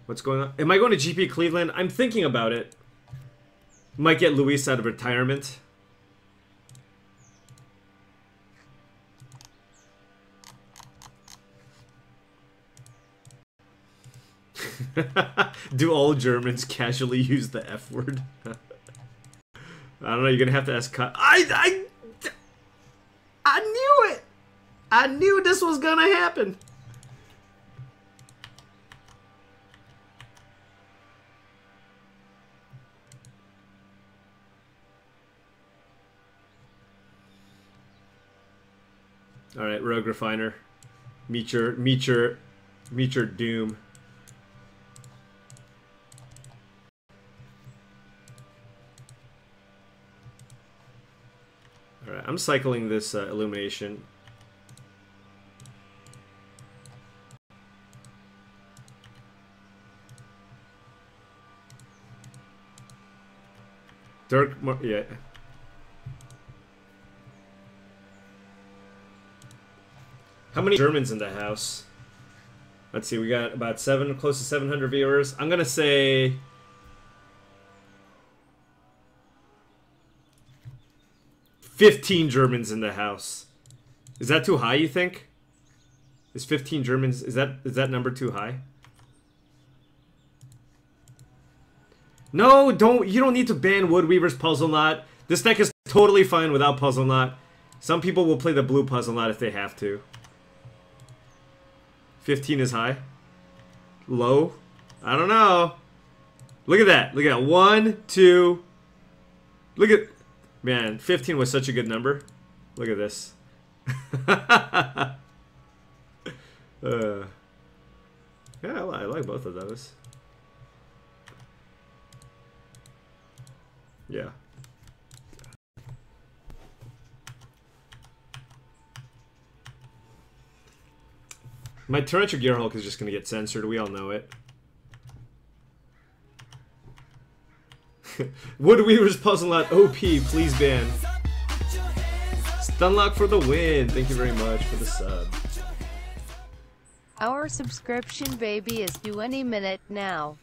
What's going on? Am I going to GP Cleveland? I'm thinking about it. Might get Luis out of retirement. Do all Germans casually use the F word? I don't know, you're gonna have to ask I knew it! I knew this was gonna happen! Alright, Rogue Refiner. Meet your doom. Alright, I'm cycling this Illumination. Yeah. How many Germans in the house? Let's see, we got about close to 700 viewers. I'm gonna say... 15 Germans in the house. Is that too high, you think? Is 15 Germans, is that number too high? No, you don't need to ban Woodweaver's Puzzle Knot. This deck is totally fine without Puzzle Knot. Some people will play the blue Puzzle Knot if they have to. 15 is high. Low? I don't know. Look at that. Look at that. 1, 2. Look at... Man, 15 was such a good number. Look at this. Yeah, I like both of those. Yeah. My Torrential Gearhulk is just going to get censored. We all know it. Woodweaver's Puzzle Knot OP, please ban. Stunlock for the win. Thank you very much for the sub. Our subscription baby is due any minute now.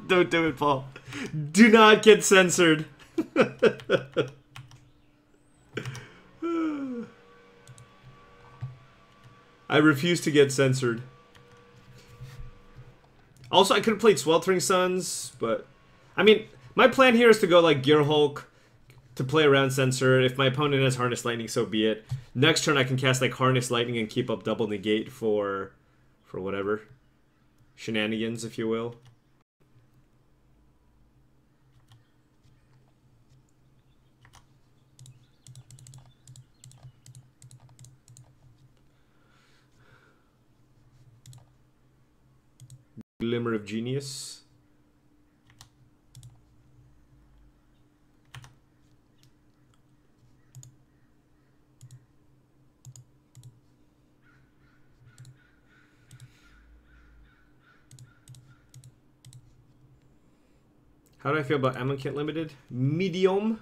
Don't do it, Paul. Do not get censored. I refuse to get censored. Also, I could have played Sweltering Suns, but... I mean, my plan here is to go like Gearhulk to play around Censor. If my opponent has Harness Lightning, so be it. Next turn, I can cast like Harness Lightning and keep up double negate for whatever. Shenanigans, if you will. Glimmer of Genius. How do I feel about Amonkhet Limited? Medium.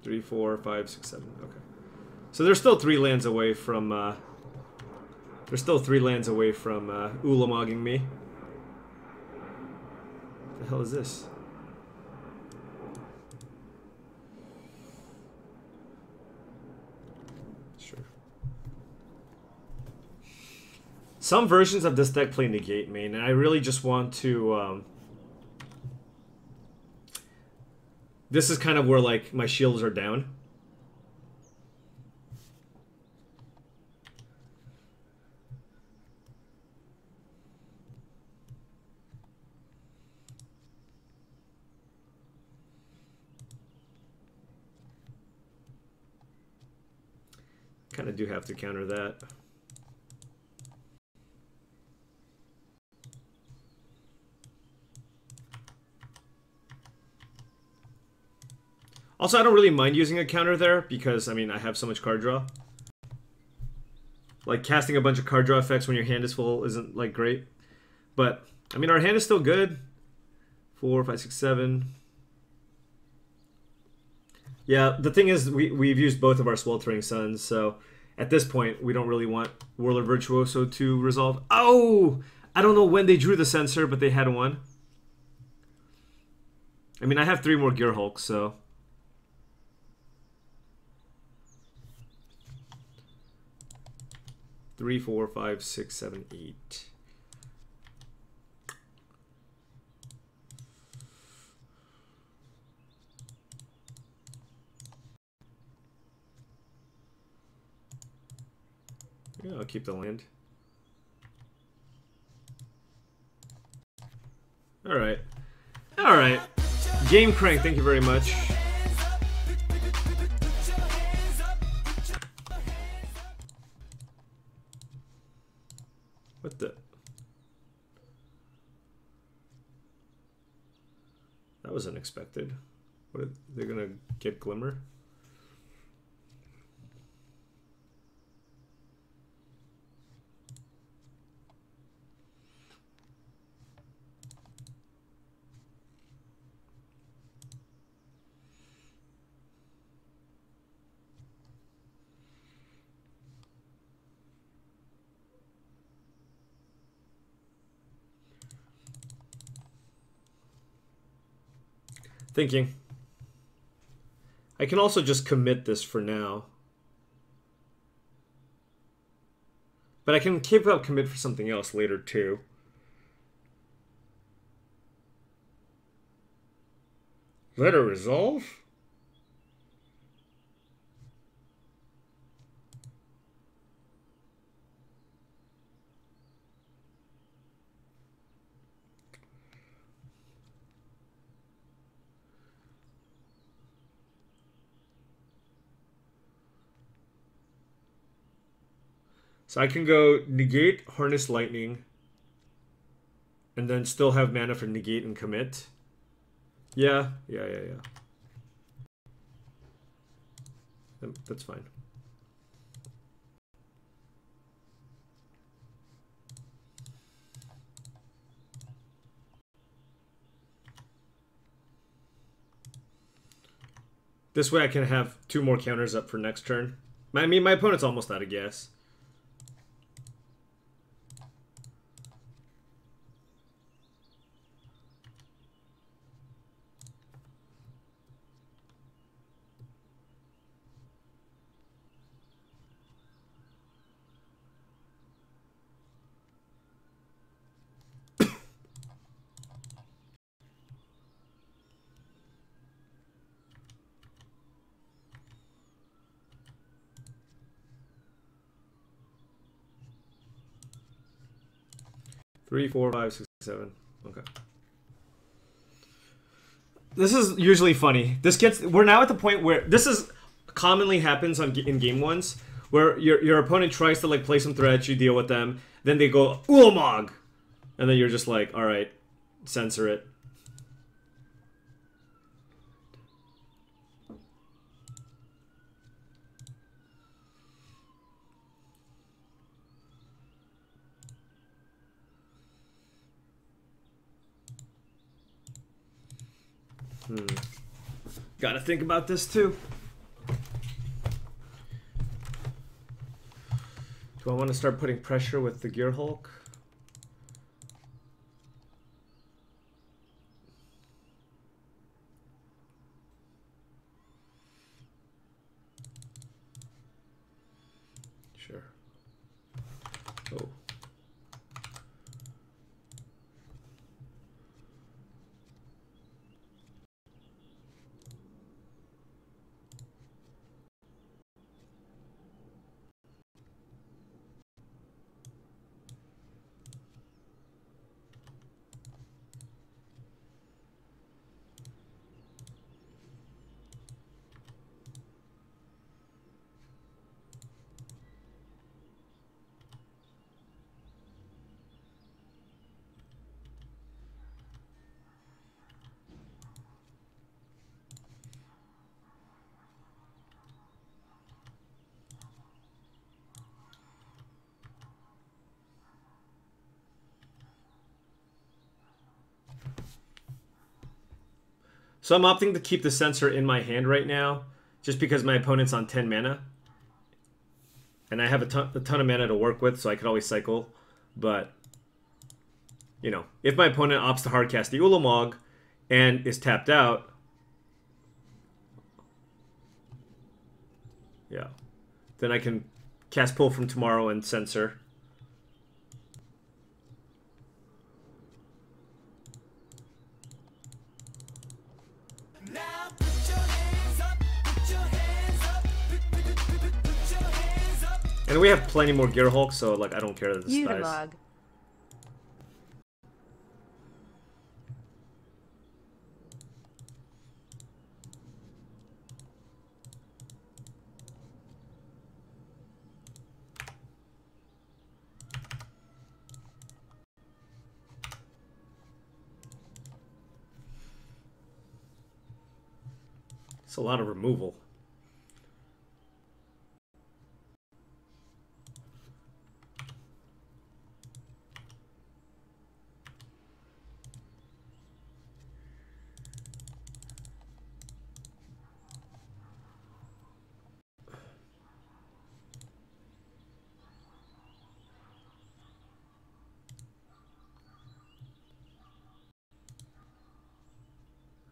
3, 4, 5, 6, 7. Okay. So they're still 3 lands away from. They're still 3 lands away from Ulamogging me. What the hell is this? Sure. Some versions of this deck play negate main, and I really just want to. This is kind of where like my shields are down. Kind of do have to counter that. Also, I don't really mind using a counter there because, I mean, I have so much card draw. Like, casting a bunch of card draw effects when your hand is full isn't, like, great. But, I mean, our hand is still good. 4, 5, 6, 7. Yeah, the thing is, we've used both of our Sweltering Suns, so at this point, we don't really want Whirler Virtuoso to resolve. Oh! I don't know when they drew the Censor, but they had one. I mean, I have 3 more Gear Hulks, so... 3, 4, 5, 6, 7, 8. Yeah, I'll keep the land. Alright. Alright. Game Crank, thank you very much. What the? That was unexpected. What? They're gonna get Glimmer? Thinking. I can also just commit this for now. But I can keep up commit for something else later too. Let it resolve? So I can go negate, harness lightning, and then still have mana for negate and commit. Yeah. That's fine. This way I can have 2 more counters up for next turn. I mean, my opponent's almost out of gas. Three, 4, 5, 6, 7. Okay. This is usually funny. We're now at the point where this is commonly happens in game ones, where your opponent tries to like play some threats, you deal with them, then they go Ulamog, and then you're just like, all right, censor it. Gotta think about this too. Do I want to start putting pressure with the Gear Hulk? Sure. Oh. So I'm opting to keep the sensor in my hand right now, just because my opponent's on 10 mana. And I have a ton of mana to work with, so I could always cycle. But, you know, if my opponent opts to hardcast the Ulamog and is tapped out, yeah, then I can cast Pull from Tomorrow and Censor. Now put your hands up, put your hands up, put your hands up. And we have plenty more Gear Hulk, so like I don't care that this dies. Utamog. It's a lot of removal.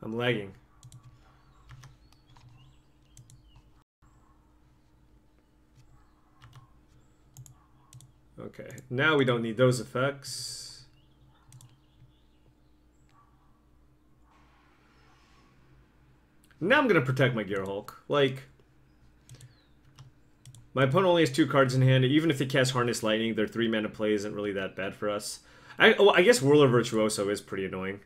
I'm lagging. Okay, now we don't need those effects. Now I'm gonna protect my Gear Hulk. Like, my opponent only has 2 cards in hand. Even if they cast Harness Lightning, their 3 mana play isn't really that bad for us. I guess Whirler Virtuoso is pretty annoying.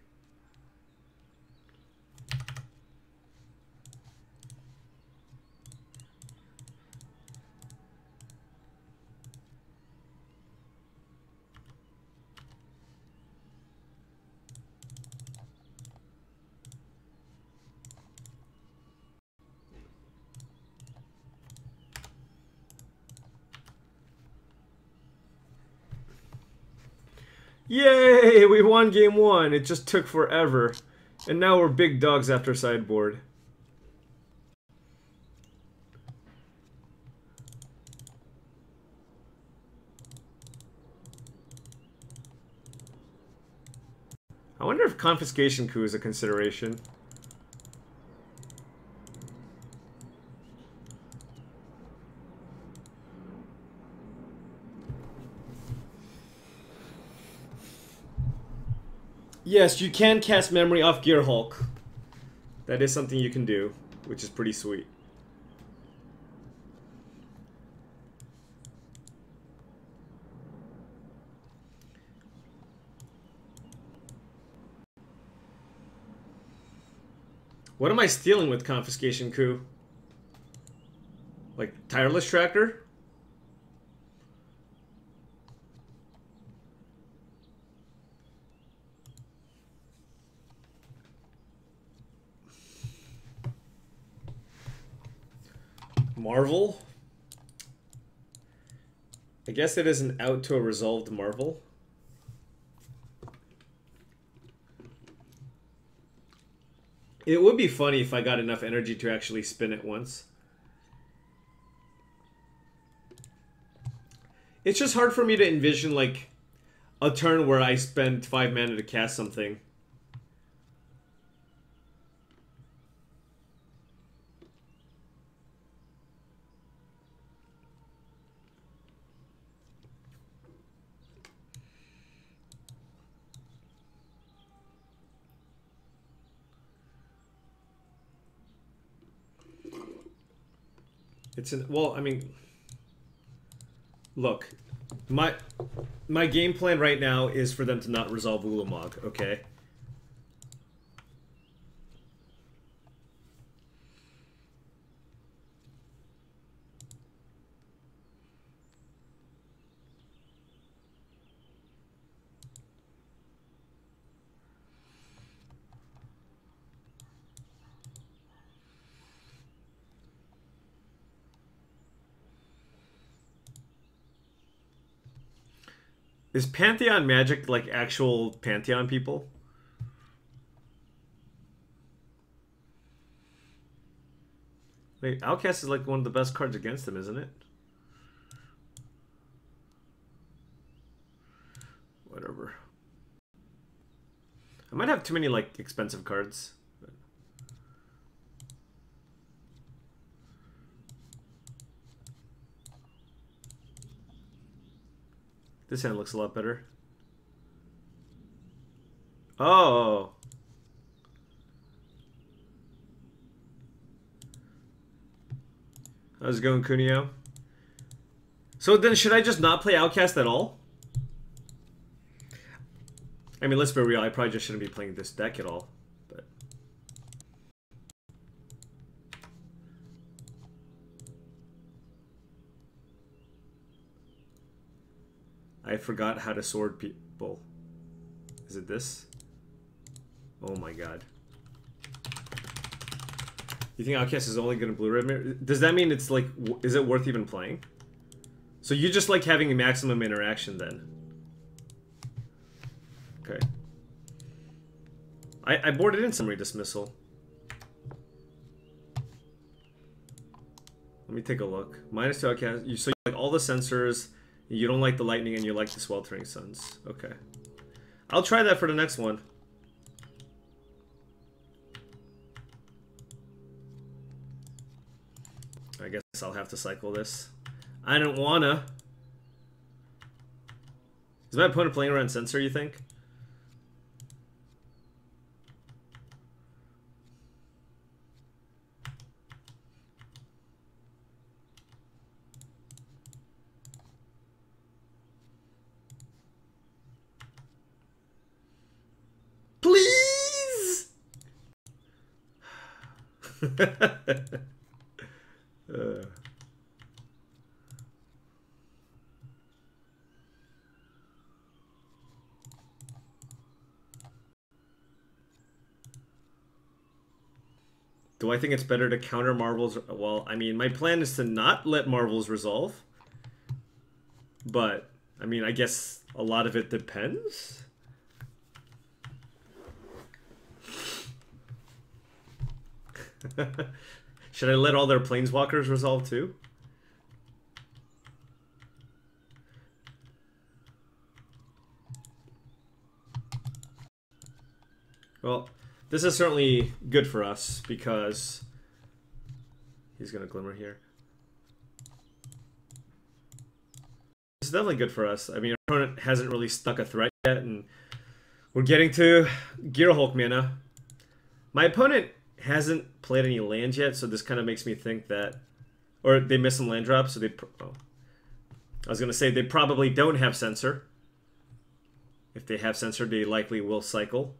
Yay! We won game 1. It just took forever. And now we're big dogs after sideboard. I wonder if Confiscation Coup is a consideration. Yes, you can cast Memory off Gear Hulk. That is something you can do, which is pretty sweet. What am I stealing with Confiscation Coup? Like, Tireless Tracker? Marvel? I guess it isn't out to a resolved Marvel. It would be funny if I got enough energy to actually spin it once. It's just hard for me to envision like a turn where I spend 5 mana to cast something. It's an well, I mean, look, my game plan right now is for them to not resolve Ulamog, okay? Is Pantheon Magic like actual Pantheon people? Wait, Outcast is like one of the best cards against them, isn't it? Whatever. I might have too many like expensive cards. This hand looks a lot better. Oh. How's it going, Kunio? So then should I just not play Outcast at all? I mean, let's be real. I probably just shouldn't be playing this deck at all. But I forgot how to sword people. Is it this? Oh my god. You think Outcast is only going to blue-red mirror? Does that mean it's like, is it worth even playing? So you just like having a maximum interaction then? Okay. I boarded in summary dismissal. Let me take a look. -2 Outcast. So you like all the sensors, you don't like the lightning, and you like the sweltering suns. Okay. I'll try that for the next one. I guess I'll have to cycle this. I don't wanna. Is my opponent playing around sensor, you think? Please! Do I think it's better to counter Marvels? Well, I mean, my plan is to not let Marvels resolve. But, I mean, I guess a lot of it depends. Should I let all their Planeswalkers resolve too? Well, this is certainly good for us because he's gonna glimmer here. It's definitely good for us. I mean, our opponent hasn't really stuck a threat yet, and we're getting to Gear Hulk mana. My opponent hasn't played any lands yet, so this kind of makes me think that, or they missed some land drops, so they. Oh, I was gonna say they probably don't have Censor. If they have Censor, they likely will cycle.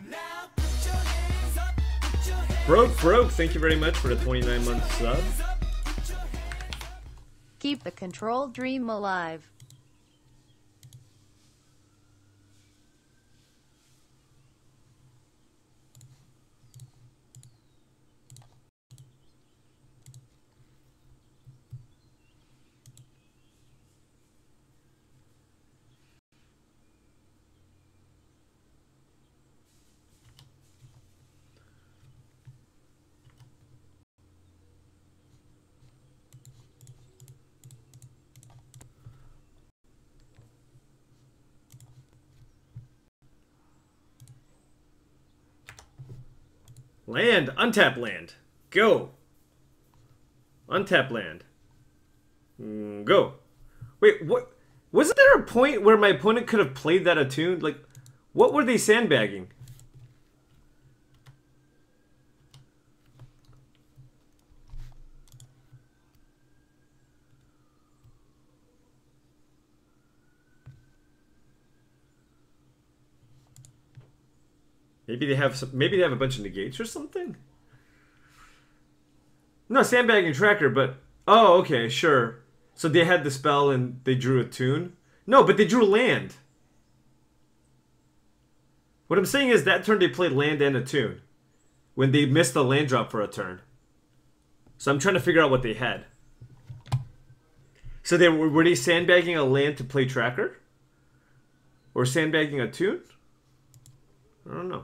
Now put your hands up, put your hands Broke, thank you very much for the 29-month sub. up, put your hands. Keep the control dream alive. Land. Untap land. Go. Untap land. Go. Wait, what? Wasn't there a point where my opponent could have played that attuned? Like, what were they sandbagging? Maybe they have a bunch of negates or something? No, sandbagging tracker, but oh, okay, sure. So they had the spell and they drew a tune? No, but they drew land. What I'm saying is that turn they played land and a tune. When they missed the land drop for a turn. So I'm trying to figure out what they had. So were they sandbagging a land to play tracker? Or sandbagging a tune? I don't know.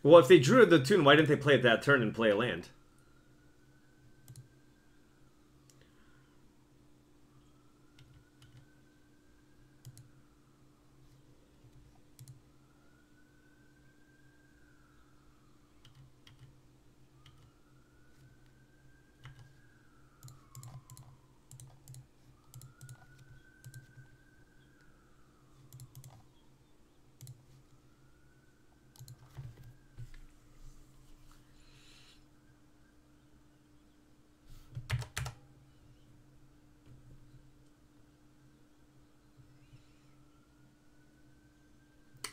Well, if they drew the tune, why didn't they play it that turn and play a land?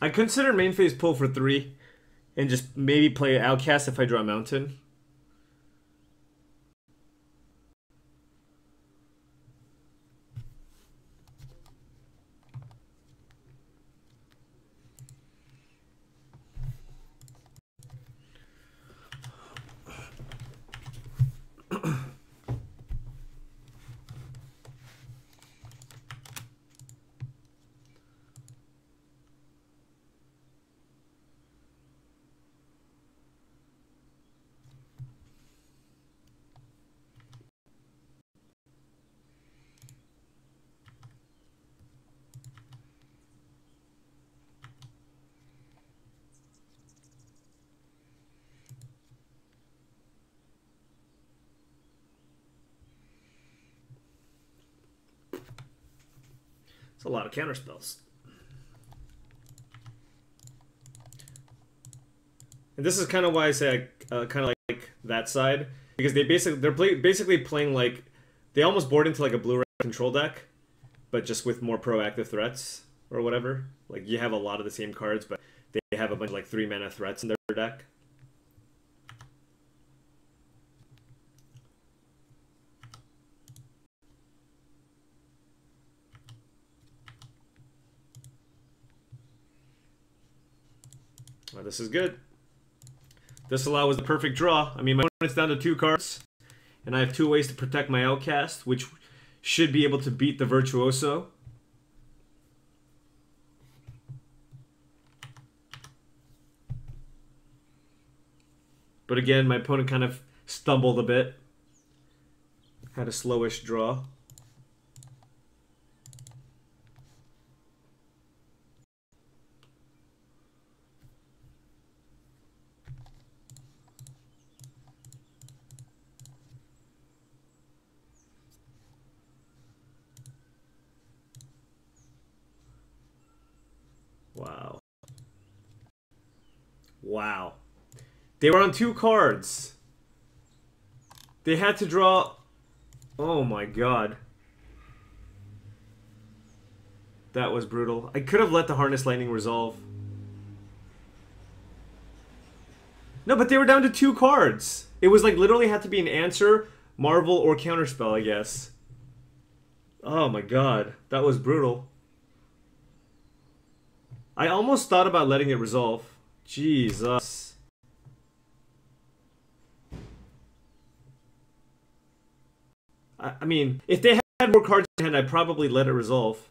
I consider main phase pull for 3 and just maybe play Outcast if I draw a Mountain. It's a lot of counter spells. And this is kind of why I say I kind of like that side, because they're basically playing like they almost board into like a blue-red control deck, but just with more proactive threats or whatever. Like you have a lot of the same cards, but they have a bunch of like 3-mana threats in their deck. Well, this is good. This allow was the perfect draw. I mean, my opponent's down to 2 cards, and I have 2 ways to protect my Outcast, which should be able to beat the Virtuoso. But again, my opponent kind of stumbled a bit. Had a slowish draw. Wow. Wow. They were on 2 cards. They had to draw... Oh my god. That was brutal. I could have let the Harness Lightning resolve. No, but they were down to 2 cards. It was like literally had to be an answer, Marvel, or Counterspell, I guess. Oh my god. That was brutal. I almost thought about letting it resolve. Jesus. I mean, if they had more cards in hand, I'd probably let it resolve.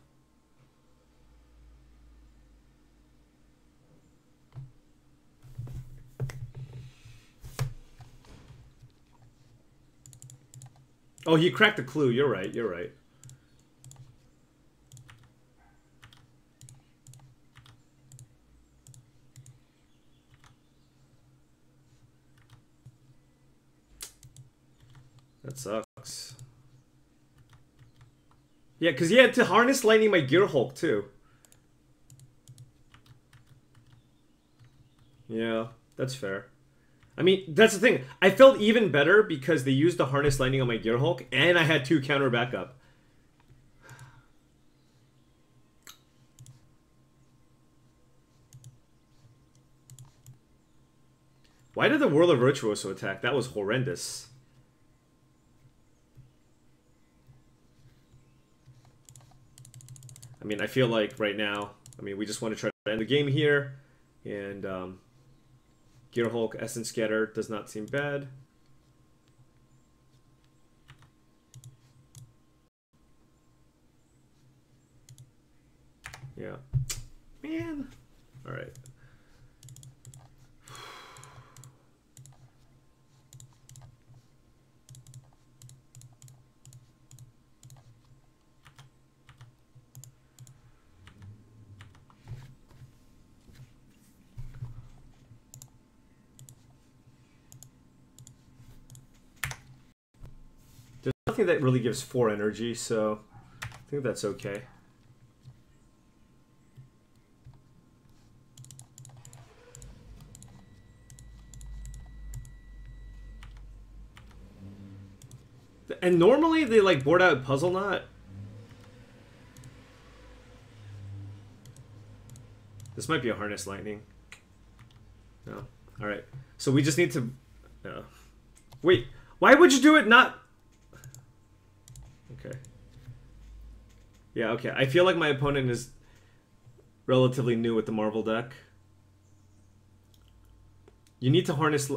Oh, he cracked the clue. You're right. You're right. That sucks. Yeah, because he had to harness lightning my Gear Hulk, too. Yeah, that's fair. I mean, that's the thing. I felt even better because they used the harness lightning on my Gear Hulk, and I had 2 counter backup. Why did the Whirl of Virtuoso attack? That was horrendous. I mean, I feel like right now, I mean, we just want to try to end the game here. And Gear Hulk, Essence Scatter does not seem bad. Yeah. Man. All right. There's nothing that really gives 4 energy, so I think that's okay. And normally they like board out Puzzle Knot. This might be a Harness Lightning. No. Alright. So we just need to... Wait. Why would you do it not... Okay. Yeah, okay. I feel like my opponent is relatively new with the Marvel deck. You need to harness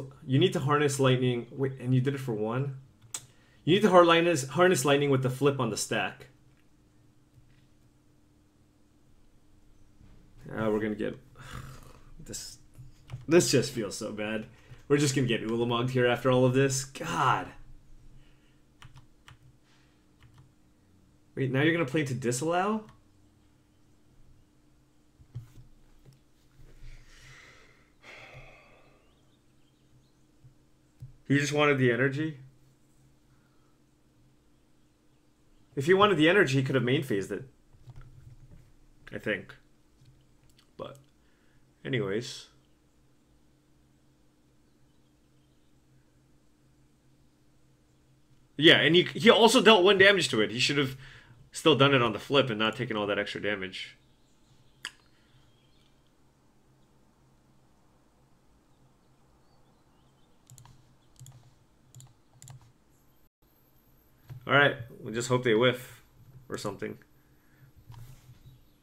lightning. Wait, and you did it for 1? You need to harness lightning with the flip on the stack. We're gonna get this. This just feels so bad. We're just gonna get Ulamogged here after all of this. God. Wait, now you're gonna play to disallow? You just wanted the energy? If he wanted the energy, he could have main phased it. I think. But, anyways. Yeah, and he also dealt 1 damage to it. He should have still done it on the flip and not taken all that extra damage. Alright, we'll just hope they whiff or something.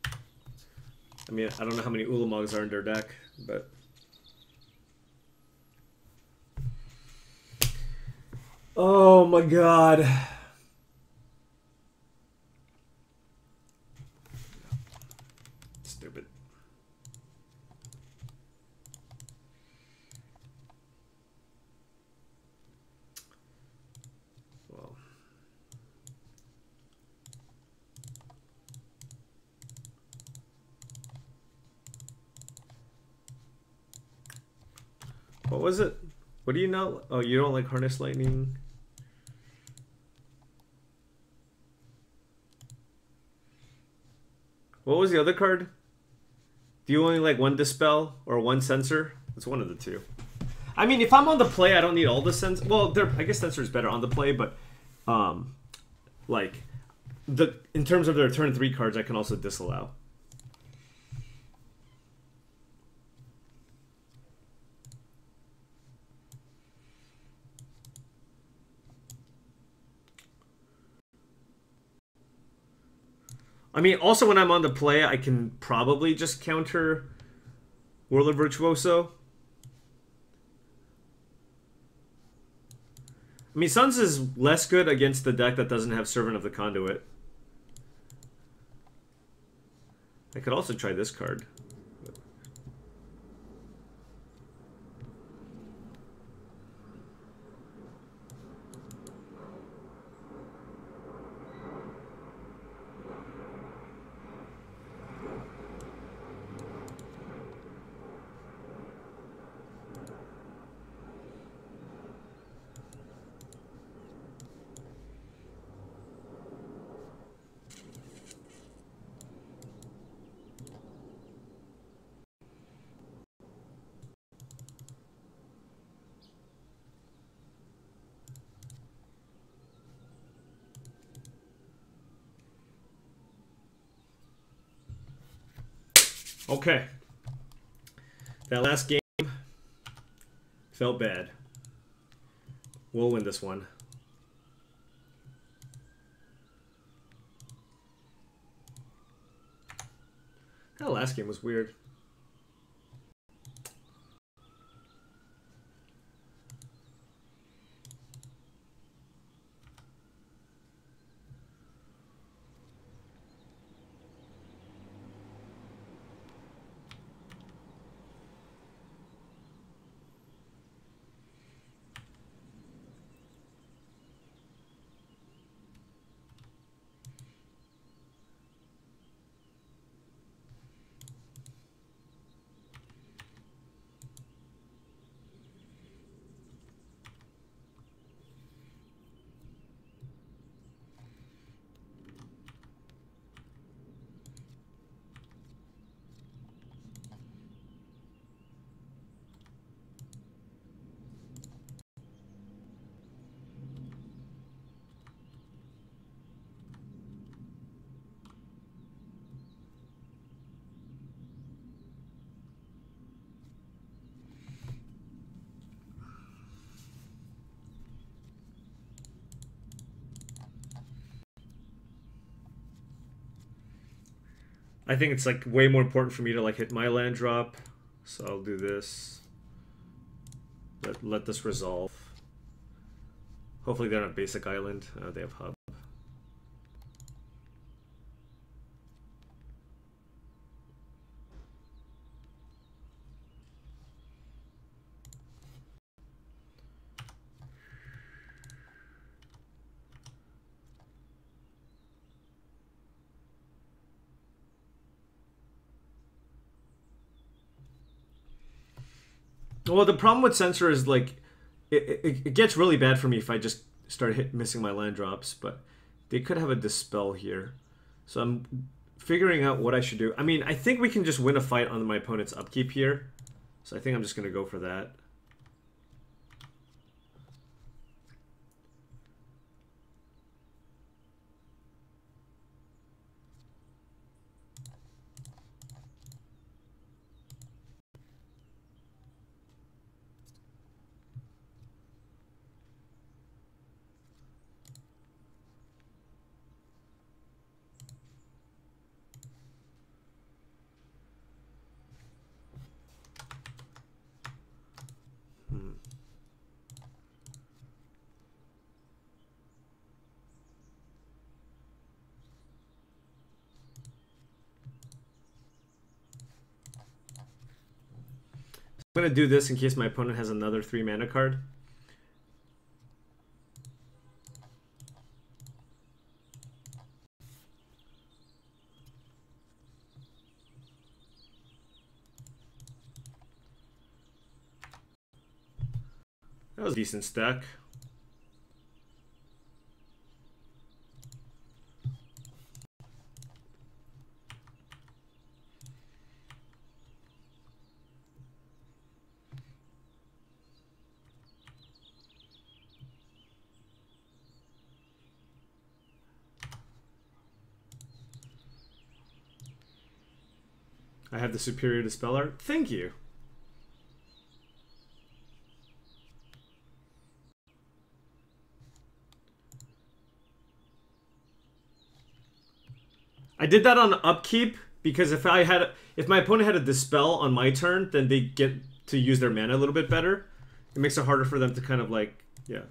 I mean, I don't know how many Ulamogs are in their deck, but... Oh my god. Stupid. Well. What was it? What do you know? Oh, you don't like Harness Lightning? What was the other card? Do you only like 1 Dispel or 1 Censor? It's one of the 2. I mean, if I'm on the play, I don't need all the Censor. Well, I guess Censor is better on the play, but like in terms of their turn 3 cards, I can also disallow. I mean, also when I'm on the play, I can probably just counter Whirl of Virtuoso. I mean, Suns is less good against the deck that doesn't have Servant of the Conduit. I could also try this card. Okay. That last game felt bad. We'll win this one. That last game was weird. I think it's like way more important for me to like hit my land drop, so I'll do this. Let this resolve. Hopefully they're not basic island. They have hub. Well, the problem with Censor is like it gets really bad for me if I just start missing my land drops, but they could have a Dispel here. So I'm figuring out what I should do. I mean, I think we can just win a fight on my opponent's upkeep here. So I think I'm just going to go for that. I'm going to do this in case my opponent has another 3 mana card. That was a decent stack. I have the superior Dispeller. Thank you. I did that on upkeep because if my opponent had a Dispel on my turn, then they get to use their mana a little bit better. It makes it harder for them to kind of like, yeah.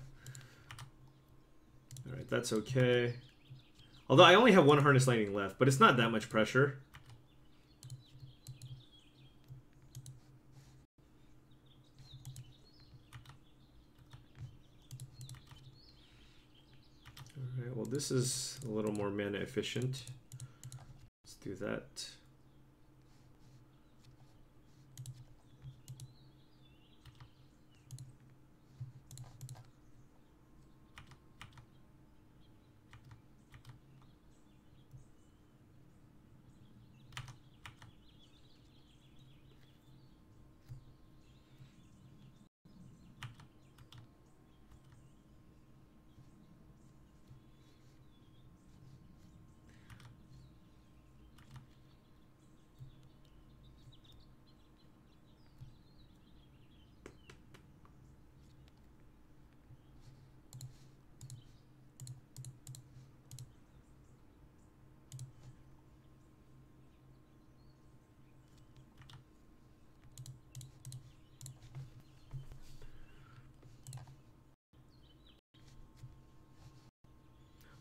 All right, that's okay. Although I only have 1 Harness Lightning left, but it's not that much pressure. Alright, well this is a little more mana efficient. Let's do that.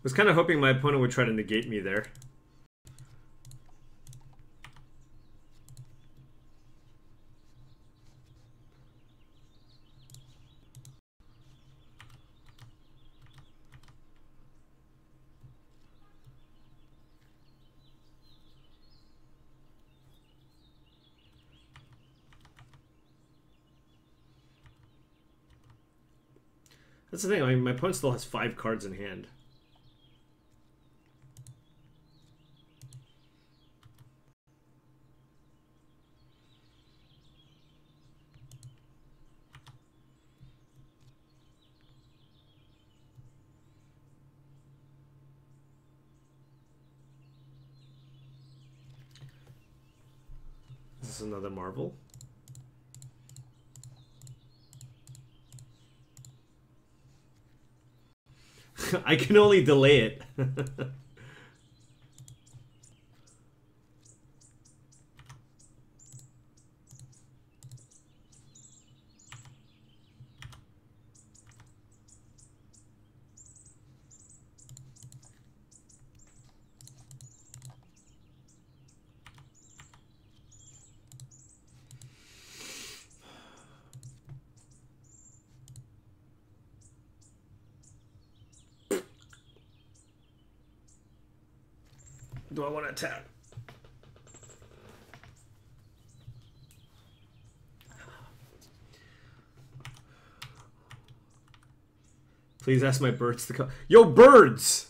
Was kind of hoping my opponent would try to negate me there. That's the thing, I mean, my opponent still has 5 cards in hand. Is this another Marvel? I can only delay it. Do I want to attack? Please ask my birds to come. Yo, birds!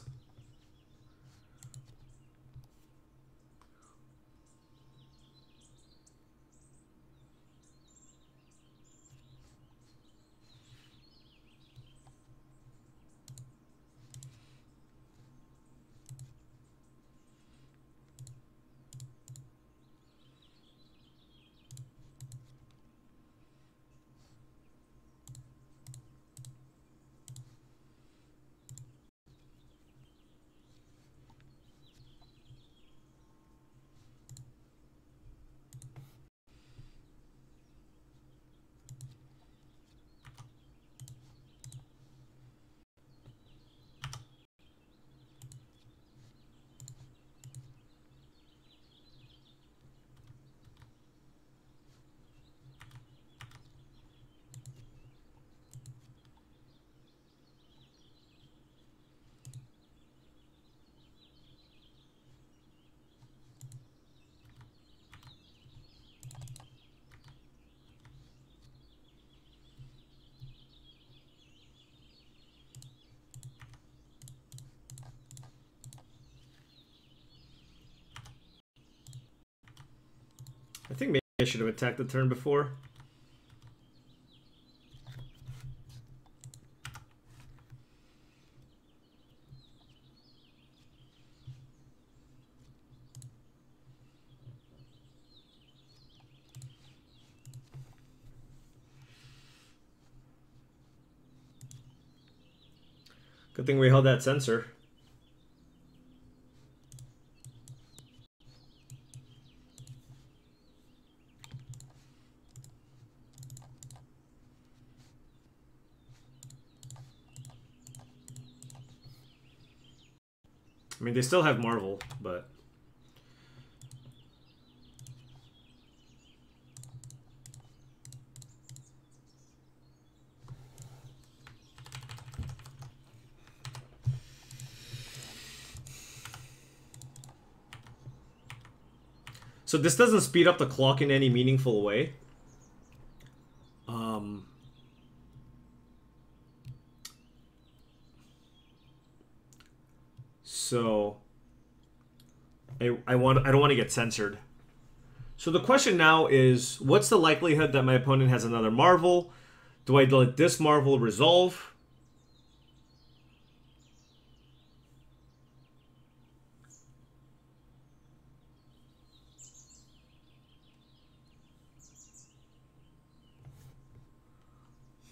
I think maybe I should have attacked the turn before. Good thing we held that sensor. I mean, they still have Marvel, but... So this doesn't speed up the clock in any meaningful way. So I don't want to get censored. So the question now is, what's the likelihood that my opponent has another Marvel? Do I let this Marvel resolve?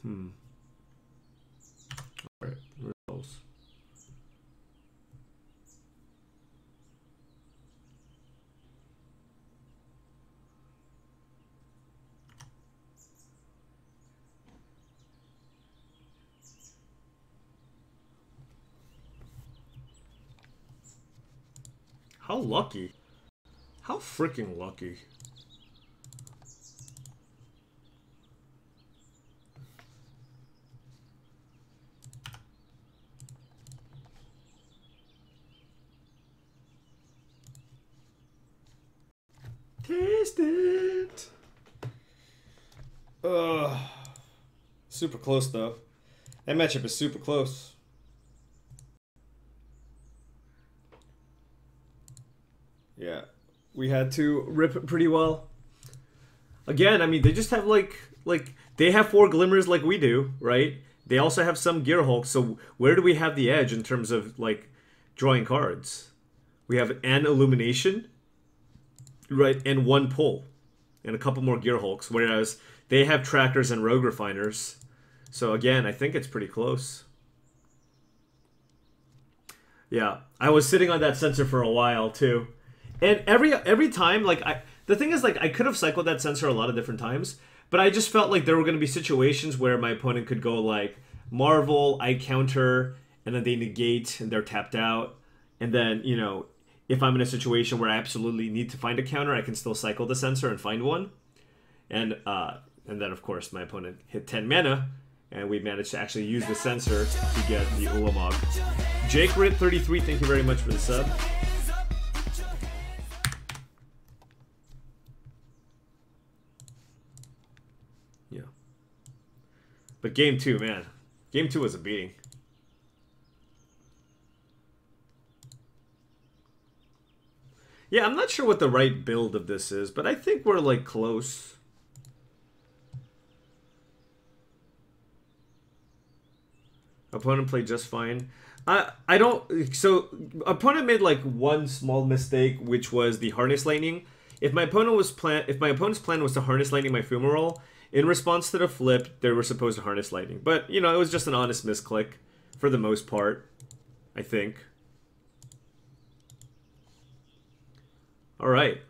All right, resolves. How lucky. How freaking lucky. Taste it. Super close though. That matchup is super close. Yeah, we had to rip it pretty well. Again, I mean, they just have like they have 4 glimmers like we do, right? They also have some gear hulks. So where do we have the edge in terms of like drawing cards? We have an illumination, right, and 1 pull, and a couple more gear hulks. Whereas they have trackers and rogue refiners. So again, I think it's pretty close. Yeah, I was sitting on that sensor for a while too. And every time, like, the thing is, like, I could have cycled that sensor a lot of different times, but I just felt like there were going to be situations where my opponent could go, like, Marvel, I counter, and then they negate, and they're tapped out. And then, you know, if I'm in a situation where I absolutely need to find a counter, I can still cycle the sensor and find one. And then, of course, my opponent hit 10 mana, and we managed to actually use the sensor to get the Ulamog. Jake Rit 33, thank you very much for the sub. Yeah. But game 2, man. Game 2 was a beating. Yeah, I'm not sure what the right build of this is, but I think we're, like, close. Opponent played just fine. I don't... So, opponent made, like, one small mistake, which was the Harness Lightning. If my opponent's plan was to Harness Lightning my Fumarole, in response to the flip, they were supposed to Harness Lightning. But, you know, it was just an honest misclick, for the most part, I think. Alright.